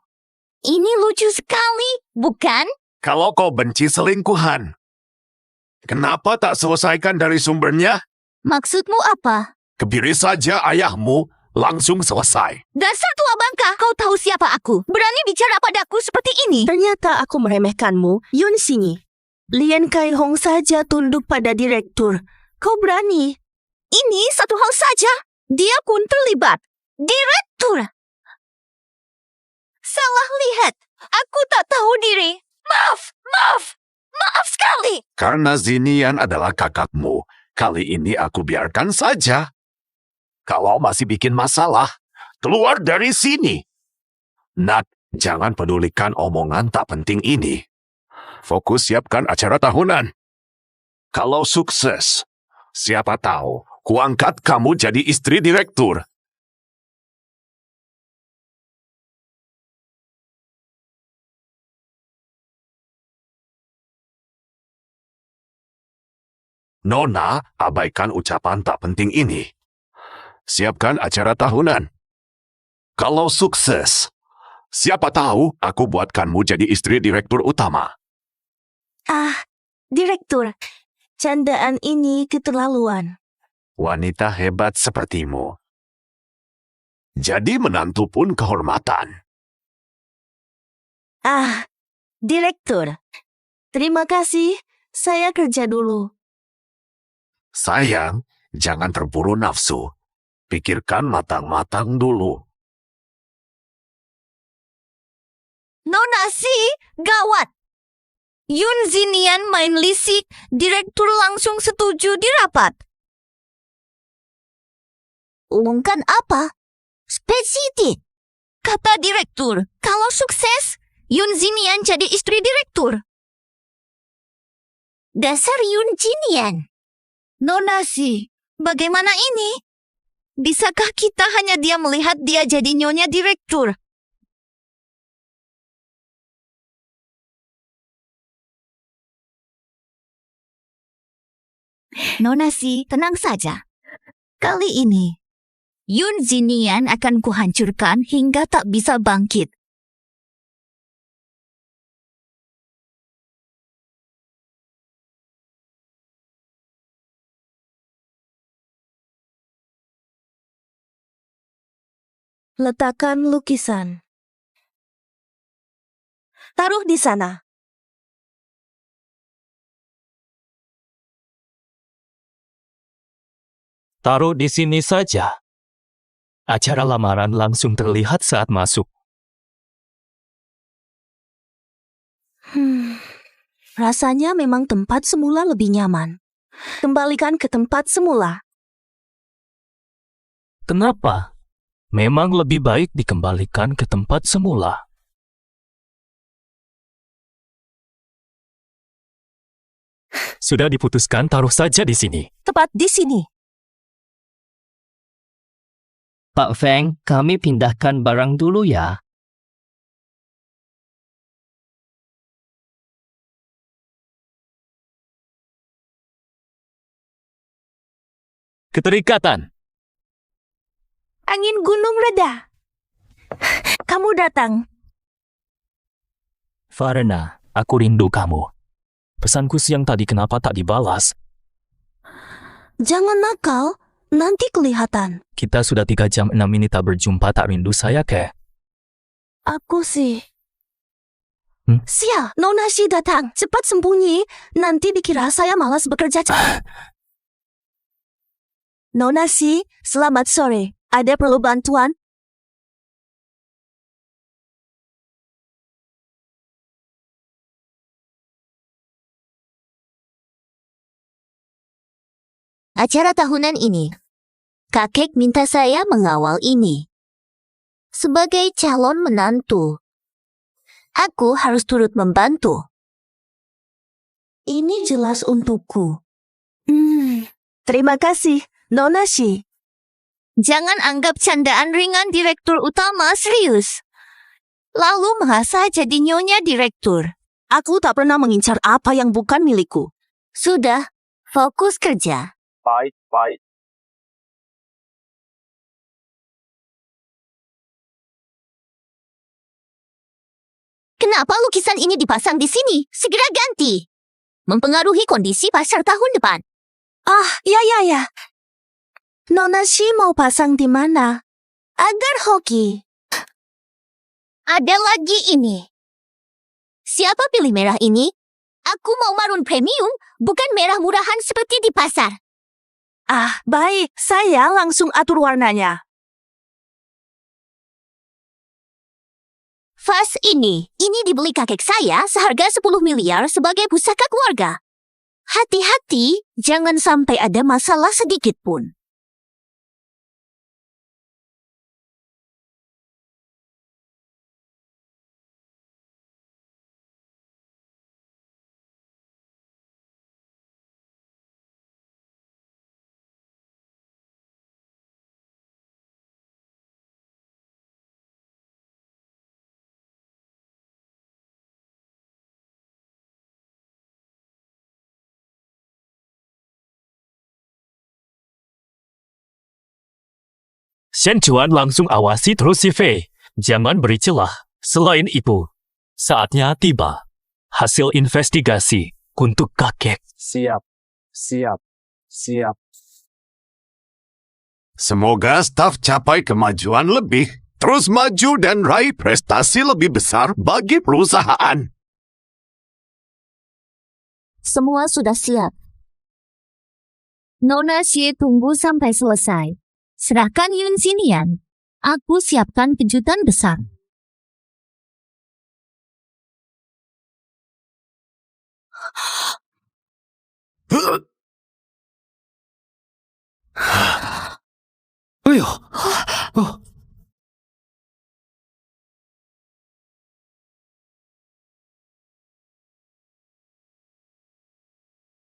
Ini lucu sekali, bukan? Kalau kau benci selingkuhan, kenapa tak selesaikan dari sumbernya? Maksudmu apa? Kebiri saja ayahmu, langsung selesai. Dasar tua bangka, kau tahu siapa aku? Berani bicara padaku seperti ini? Ternyata aku meremehkanmu, Yun Xinyi. Lian Kai Hong saja tunduk pada direktur. Kau berani? Ini satu hal saja. Dia pun terlibat. Direktur. Salah lihat. Aku tak tahu diri. Maaf sekali. Karena Zinian adalah kakakmu, kali ini aku biarkan saja. Kalau masih bikin masalah, keluar dari sini. Nat, jangan pedulikan omongan tak penting ini. Fokus siapkan acara tahunan. Kalau sukses, siapa tahu kuangkat kamu jadi istri direktur. Nona, abaikan ucapan tak penting ini. Siapkan acara tahunan. Kalau sukses, siapa tahu aku buatkanmu jadi istri direktur utama. Ah, direktur, candaan ini keterlaluan. Wanita hebat sepertimu. Jadi menantu pun kehormatan. Ah, direktur, terima kasih. Saya kerja dulu. Sayang, jangan terburu nafsu. Pikirkan matang-matang dulu. Nona Si, gawat. Yun Zinian main lisik, direktur langsung setuju di rapat. Umumkan apa? Spesifik. Kata direktur, kalau sukses, Yun Zinian jadi istri direktur. Dasar Yun Zinian. Nona Si, bagaimana ini? Bisakah kita hanya diam melihat dia jadi nyonya direktur? Nona Si, tenang saja. Kali ini, Yun Zinian akan kuhancurkan hingga tak bisa bangkit. Letakkan lukisan. Taruh di sana. Taruh di sini saja. Acara lamaran langsung terlihat saat masuk. Rasanya memang tempat semula lebih nyaman. Kembalikan ke tempat semula. Kenapa? Memang lebih baik dikembalikan ke tempat semula. Sudah diputuskan, taruh saja di sini. Tepat di sini. Pak Feng, kami pindahkan barang dulu ya. Keterikatan. Angin gunung reda. Kamu datang. Farena, aku rindu kamu. Pesanku siang tadi kenapa tak dibalas? Jangan nakal, nanti kelihatan. Kita sudah 3 jam 6 menit tak berjumpa, tak rindu saya ke? Aku sih. Hmm? Sial, Nona Si datang. Cepat sembunyi, nanti dikira saya malas bekerja. Nona Si, selamat sore. Ada perlu bantuan? Acara tahunan ini, kakek minta saya mengawal ini. Sebagai calon menantu, aku harus turut membantu. Ini jelas untukku. Terima kasih, Nona Si. Jangan anggap candaan ringan direktur utama serius. Lalu merasa jadi nyonya direktur. Aku tak pernah mengincar apa yang bukan milikku. Sudah, fokus kerja. Baik. Kenapa lukisan ini dipasang di sini? Segera ganti. Mempengaruhi kondisi pasar tahun depan. Ah, ya. Nona Si mau pasang di mana? Agar hoki. Ada lagi ini. Siapa pilih merah ini? Aku mau marun premium, bukan merah murahan seperti di pasar. Ah, baik. Saya langsung atur warnanya. Vas ini dibeli kakek saya seharga 10 miliar sebagai pusaka keluarga. Hati-hati, jangan sampai ada masalah sedikit pun. Shen Chuan langsung awasi terus si Fei. Jangan beri celah. Selain itu, saatnya tiba. Hasil investigasi untuk kakek. Siap. Semoga staf capai kemajuan lebih, terus maju dan raih prestasi lebih besar bagi perusahaan. Semua sudah siap. Nona Xie tunggu sampai selesai. Serahkan Yun Xinian. Aku siapkan kejutan besar.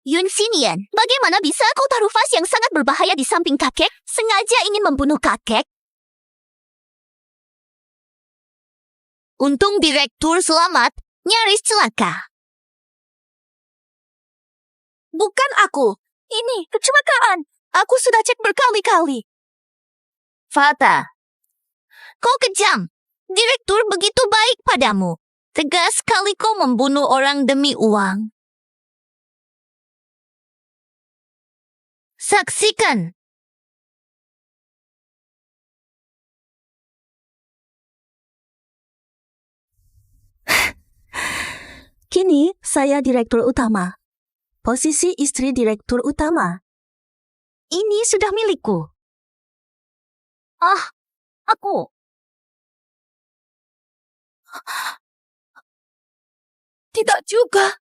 Yun Xinian, bagaimana bisa kau taruh vas yang sangat berbahaya di samping kakek? Sengaja ingin membunuh kakek? Untung direktur selamat, nyaris celaka. Bukan aku. Ini kecelakaan. Aku sudah cek berkali-kali. Fata, kau kejam. Direktur begitu baik padamu. Tegas sekali kau membunuh orang demi uang. Saksikan. Kini saya direktur utama. Posisi istri direktur utama. Ini sudah milikku. Aku. Tidak juga.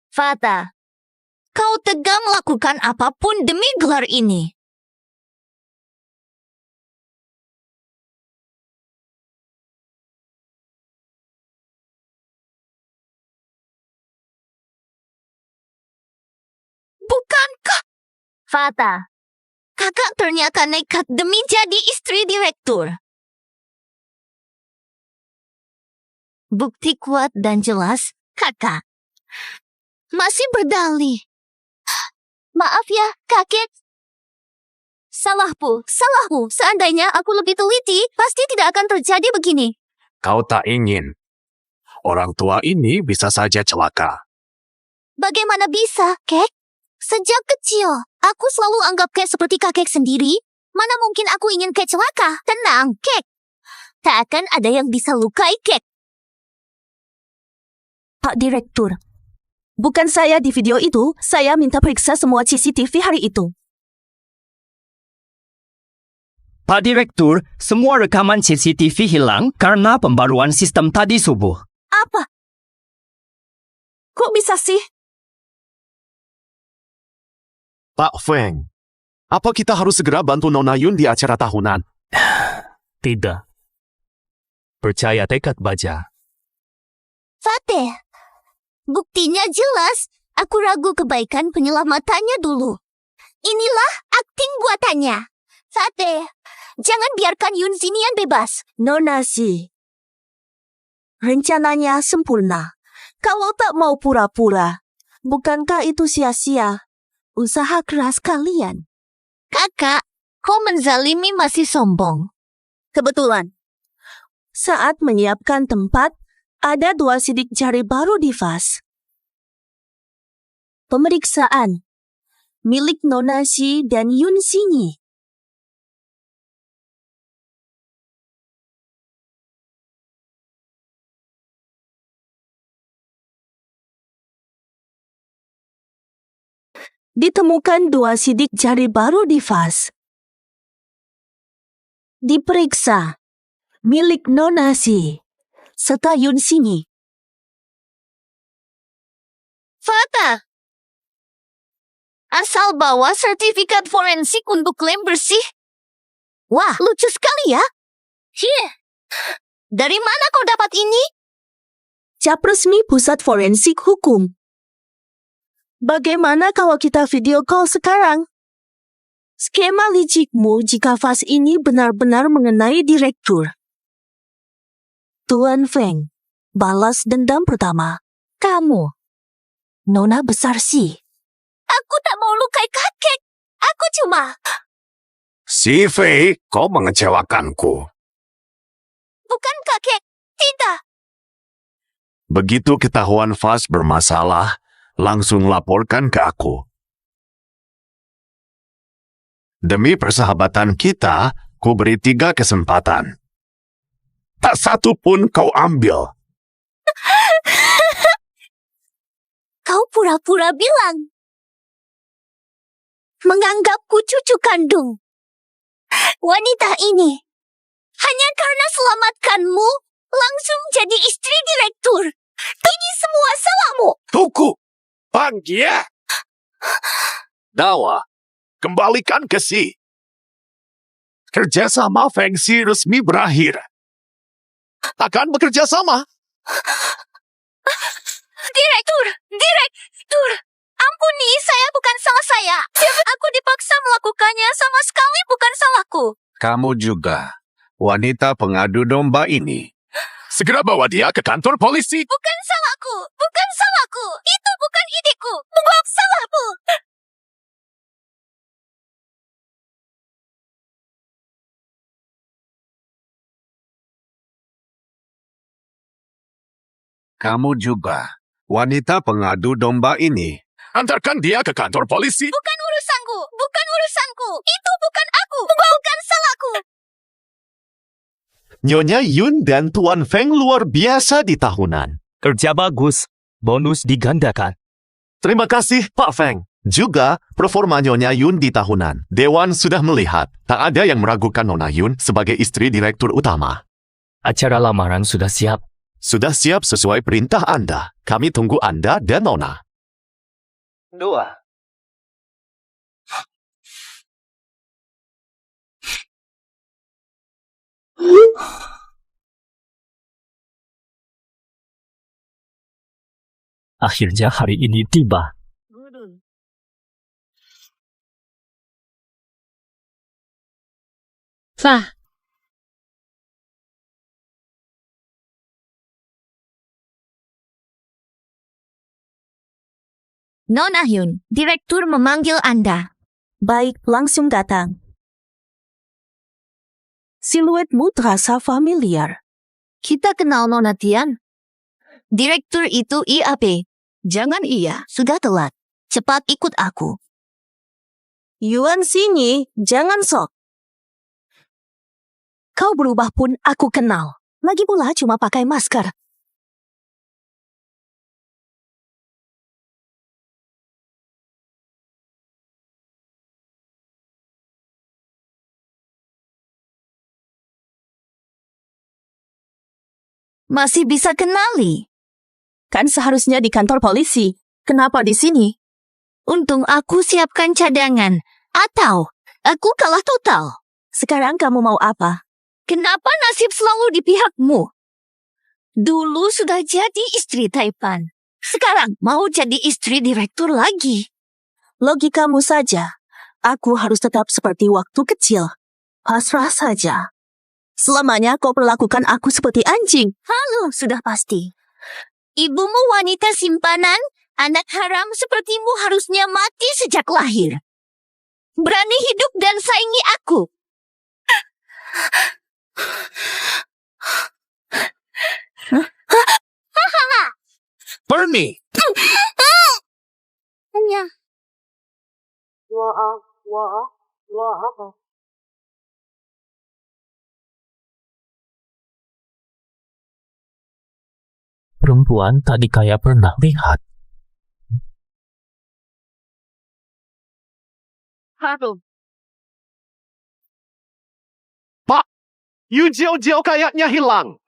Fata, kau tega melakukan apapun demi gelar ini. Bukankah? Fata, kakak ternyata nekat demi jadi istri direktur. Bukti kuat dan jelas, kakak. Masih berdalih. Maaf ya, kakek. Salahku. Seandainya aku lebih teliti, pasti tidak akan terjadi begini. Kau tak ingin. Orang tua ini bisa saja celaka. Bagaimana bisa, kek? Sejak kecil, aku selalu anggap kek seperti kakek sendiri. Mana mungkin aku ingin kek celaka? Tenang, kek. Tak akan ada yang bisa lukai kek. Pak Direktur, bukan saya di video itu. Saya minta periksa semua CCTV hari itu. Pak Direktur, semua rekaman CCTV hilang karena pembaruan sistem tadi subuh. Apa? Kok bisa sih? Pak Feng, apa kita harus segera bantu Nona Yun di acara tahunan? Tidak. Percaya tekad baja. Fateh, buktinya jelas. Aku ragu kebaikan penyelamatannya dulu. Inilah akting buatannya. Fateh, jangan biarkan Yun Xinian bebas. Nona Xi, rencananya sempurna. Kalau tak mau pura-pura, bukankah itu sia-sia usaha keras kalian? Kakak, kau menzalimi masih sombong. Kebetulan, saat menyiapkan tempat, ada 2 sidik jari baru di vas. Pemeriksaan milik Nona Xi dan Yun Xinyi. Ditemukan 2 sidik jari baru di vas. Diperiksa milik Nona Xi serta Yun Xinyi. Fata, asal bawa sertifikat forensik untuk klaim bersih. Wah, lucu sekali ya. Dari mana kau dapat ini? Cap resmi Pusat Forensik Hukum. Bagaimana kalau kita video call sekarang? Skema licikmu jika vas ini benar-benar mengenai direktur. Tuan Feng, balas dendam pertama. Kamu, Nona besar Xi. Aku tak mau lukai kakek. Aku cuma... Si Fei, kau mengecewakanku. Bukan kakek. Tidak. Begitu ketahuan Fas bermasalah, langsung laporkan ke aku. Demi persahabatan kita, ku beri 3 kesempatan. Tak satu pun kau ambil. Kau pura-pura bilang. Menganggapku cucu kandung. Wanita ini, hanya karena selamatkanmu, langsung jadi istri direktur. Ini semua salahmu. Tuku, Panggia. Dawa, kembalikan ke Si. Kerjasama Feng Xi resmi berakhir. Akan bekerja sama. Direktur. Ampuni, saya bukan salah saya. Aku dipaksa melakukannya, sama sekali bukan salahku. Kamu juga, wanita pengadu domba ini. Segera bawa dia ke kantor polisi. Bukan salahku. Itu bukan ideku. Bukan salahmu. Kamu juga, wanita pengadu domba ini. Antarkan dia ke kantor polisi. Bukan urusanku. Itu bukan aku. Bukan salahku. Nyonya Yun dan Tuan Feng luar biasa di tahunan. Kerja bagus. Bonus digandakan. Terima kasih, Pak Feng. Juga, performa Nyonya Yun di tahunan. Dewan sudah melihat, tak ada yang meragukan Nona Yun sebagai istri direktur utama. Acara lamaran sudah siap. Sudah siap sesuai perintah Anda. Kami tunggu Anda dan Nona. 2. Akhirnya hari ini tiba. Fah, Nona Hyun, direktur memanggil Anda. baik, langsung datang. Siluetmu terasa familiar. Kita kenal Nona Tian. Direktur itu IAP. Jangan iya. Sudah telat. Cepat ikut aku. Yuan sini, jangan sok. Kau berubah pun aku kenal. Lagi pula cuma pakai masker. Masih bisa kenali. Kan seharusnya di kantor polisi. Kenapa di sini? Untung aku siapkan cadangan. Atau aku kalah total. Sekarang kamu mau apa? Kenapa nasib selalu di pihakmu? Dulu sudah jadi istri Taipan. Sekarang mau jadi istri direktur lagi. Logikamu saja. Aku harus tetap seperti waktu kecil. Pasrah saja. Selamanya kau perlakukan aku seperti anjing. Halo, sudah pasti. Ibumu wanita simpanan, anak haram sepertimu harusnya mati sejak lahir. Berani hidup dan saingi aku. Bernie! Hanya. Perempuan tadi kayak pernah lihat. Pak, Yu Jiao kayaknya hilang.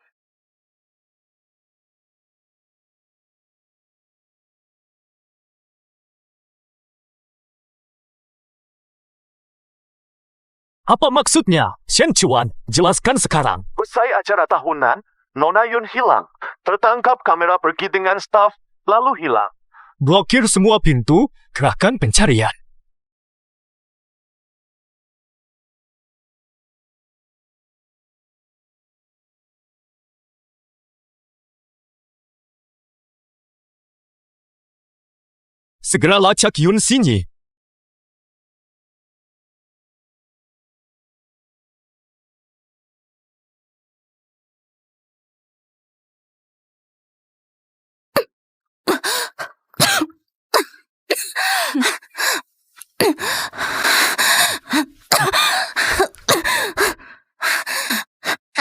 Apa maksudnya? Shen Chuan, jelaskan sekarang. Usai acara tahunan, Nona Yun hilang. Tertangkap kamera pergi dengan staf, lalu hilang. Blokir semua pintu, kerahkan pencarian. Segera lacak Yun sini.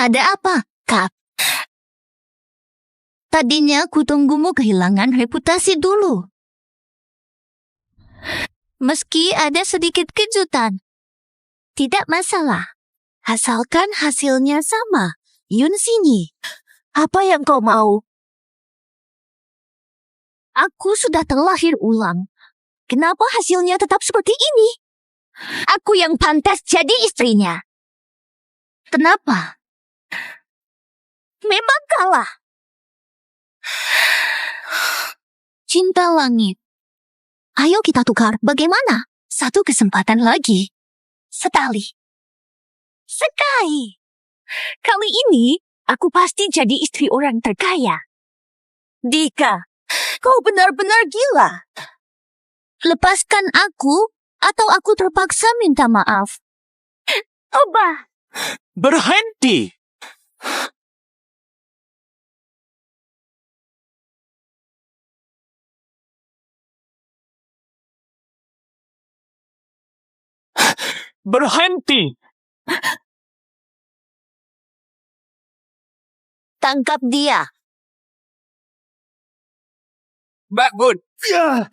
Ada apa, Kap? Tadinya aku tunggumu kehilangan reputasi dulu. Meski ada sedikit kejutan, tidak masalah. Asalkan hasilnya sama, Yun Xinyi. Apa yang kau mau? Aku sudah terlahir ulang. Kenapa hasilnya tetap seperti ini? Aku yang pantas jadi istrinya. Kenapa? Memang kalah. Cinta langit. Ayo kita tukar. Bagaimana? Satu kesempatan lagi. Sekali. Kali ini, aku pasti jadi istri orang terkaya. Dika, kau benar-benar gila. Lepaskan aku, atau aku terpaksa minta maaf. Oba. Berhenti! Berhenti! Tangkap dia. Bakbun! Ya!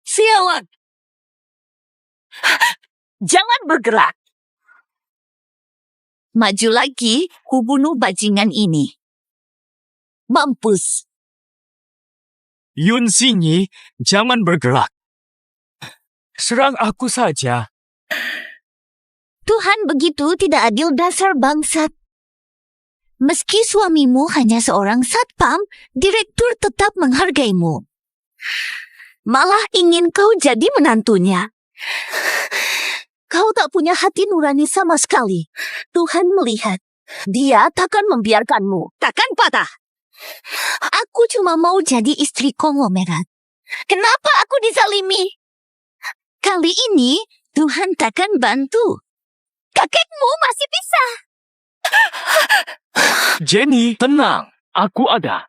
Sialan! Jangan bergerak. Maju lagi, kubunuh bajingan ini. Mampus. Yun Xinyi, jangan bergerak. Serang aku saja. Tuhan begitu tidak adil dasar bangsat. Meski suamimu hanya seorang satpam, direktur tetap menghargaimu. Malah ingin kau jadi menantunya. Kau tak punya hati nurani sama sekali. Tuhan melihat. Dia takkan membiarkanmu. Takkan patah. Aku cuma mau jadi istri konglomerat. Kenapa aku dizalimi? Kali ini Tuhan takkan bantu. Kakekmu masih bisa. Jenny, tenang. Aku ada.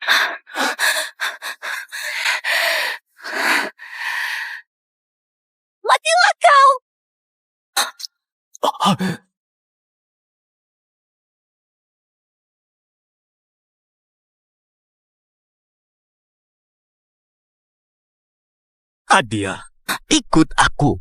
Matilah kau. Adia, ikut aku.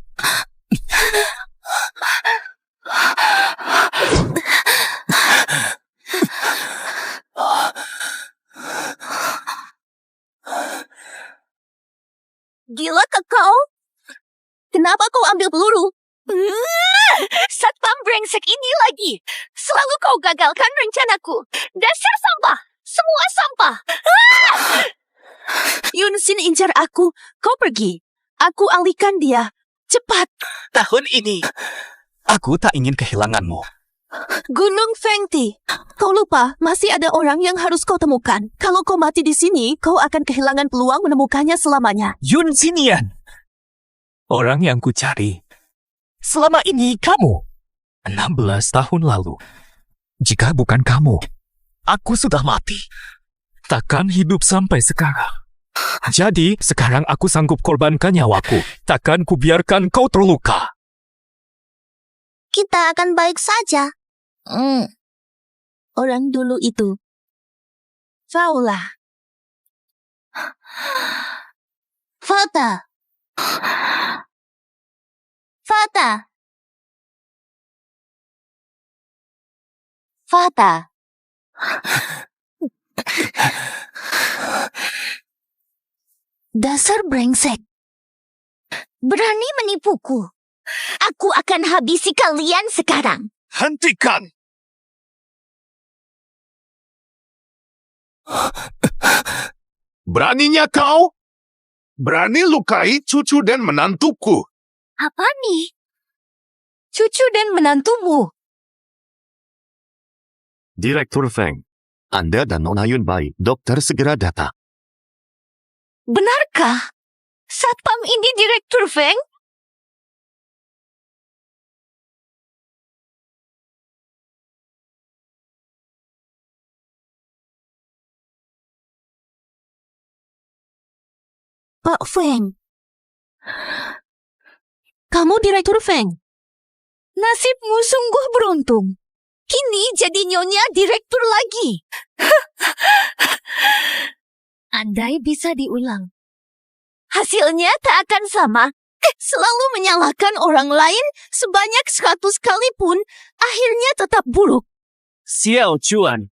Gila ke kau? Kenapa kau ambil peluru? Satpam brengsek ini lagi. Selalu kau gagalkan rencanaku. Dasar sampah. Semua sampah. Yun Xin incar aku. Kau pergi. Aku alihkan dia. Cepat. Tahun ini, aku tak ingin kehilanganmu. Gunung Fengti. Kau lupa, masih ada orang yang harus kau temukan. Kalau kau mati di sini, kau akan kehilangan peluang menemukannya selamanya. Yun Xinyan. Orang yang ku cari. Selama ini kamu. 16 tahun lalu. Jika bukan kamu, aku sudah mati. Takkan hidup sampai sekarang. Jadi, sekarang aku sanggup korbankan nyawaku. Takkan kubiarkan kau terluka. Kita akan baik saja. Orang dulu itu. Faulah. Fata. Fata. Fata. Dasar brengsek. Berani menipuku. Aku akan habisi kalian sekarang. Hentikan! Beraninya kau? Berani lukai cucu dan menantuku. Apa nih? Cucu dan menantumu. Direktur Feng, Anda dan Nona Yun baik. Dokter segera datang. Benarkah? Satpam ini Direktur Feng? Pak Feng. Kamu Direktur Feng. Nasibmu sungguh beruntung. Kini jadi nyonya direktur lagi. Andai bisa diulang. Hasilnya tak akan sama. Selalu menyalahkan orang lain sebanyak 100 kali pun, akhirnya tetap buruk. Xiao Chuan.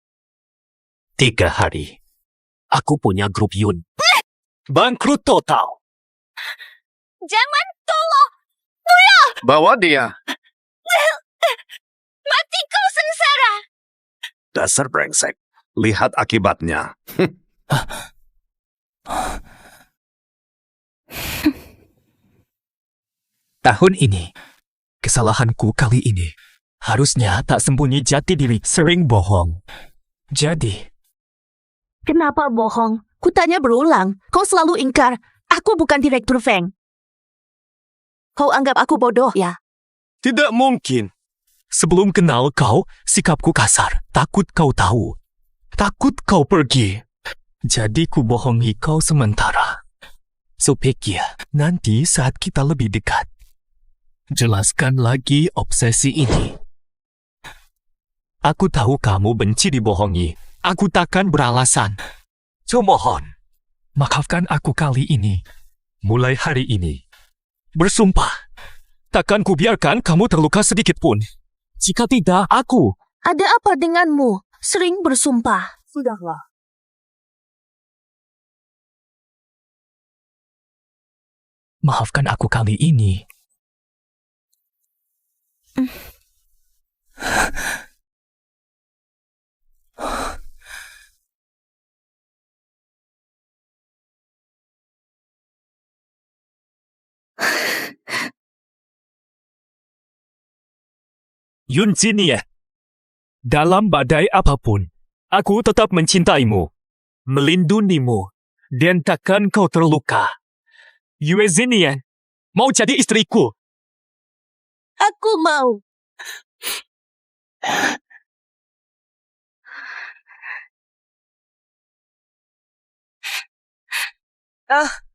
3 hari. Aku punya grup Yun. Bangkrut total. Jangan, tolong! Bawa dia. Mati kau sengsara! Dasar brengsek. Lihat akibatnya. Tahun ini, kesalahanku kali ini, harusnya tak sembunyi jati diri, sering bohong. Jadi, Kenapa bohong? Kutanya berulang. Kau selalu ingkar. Aku bukan Direktur Feng. Kau anggap aku bodoh, ya? tidak mungkin. Sebelum kenal kau, sikapku kasar. Takut kau tahu. Takut kau pergi. Jadi ku bohongi kau sementara. Supaya nanti saat kita lebih dekat, jelaskan lagi obsesi ini. Aku tahu kamu benci dibohongi. Aku takkan beralasan. Mohon, maafkan aku kali ini. Mulai hari ini, bersumpah, takkan kubiarkan kamu terluka sedikit pun. Jika tidak, aku... Ada apa denganmu? Sering bersumpah. Sudahlah. Maafkan aku kali ini. Yun Jinian, dalam badai apapun, aku tetap mencintaimu, melindungimu, dan takkan kau terluka. Yue Jinian, mau jadi istriku? Aku mau. Ah,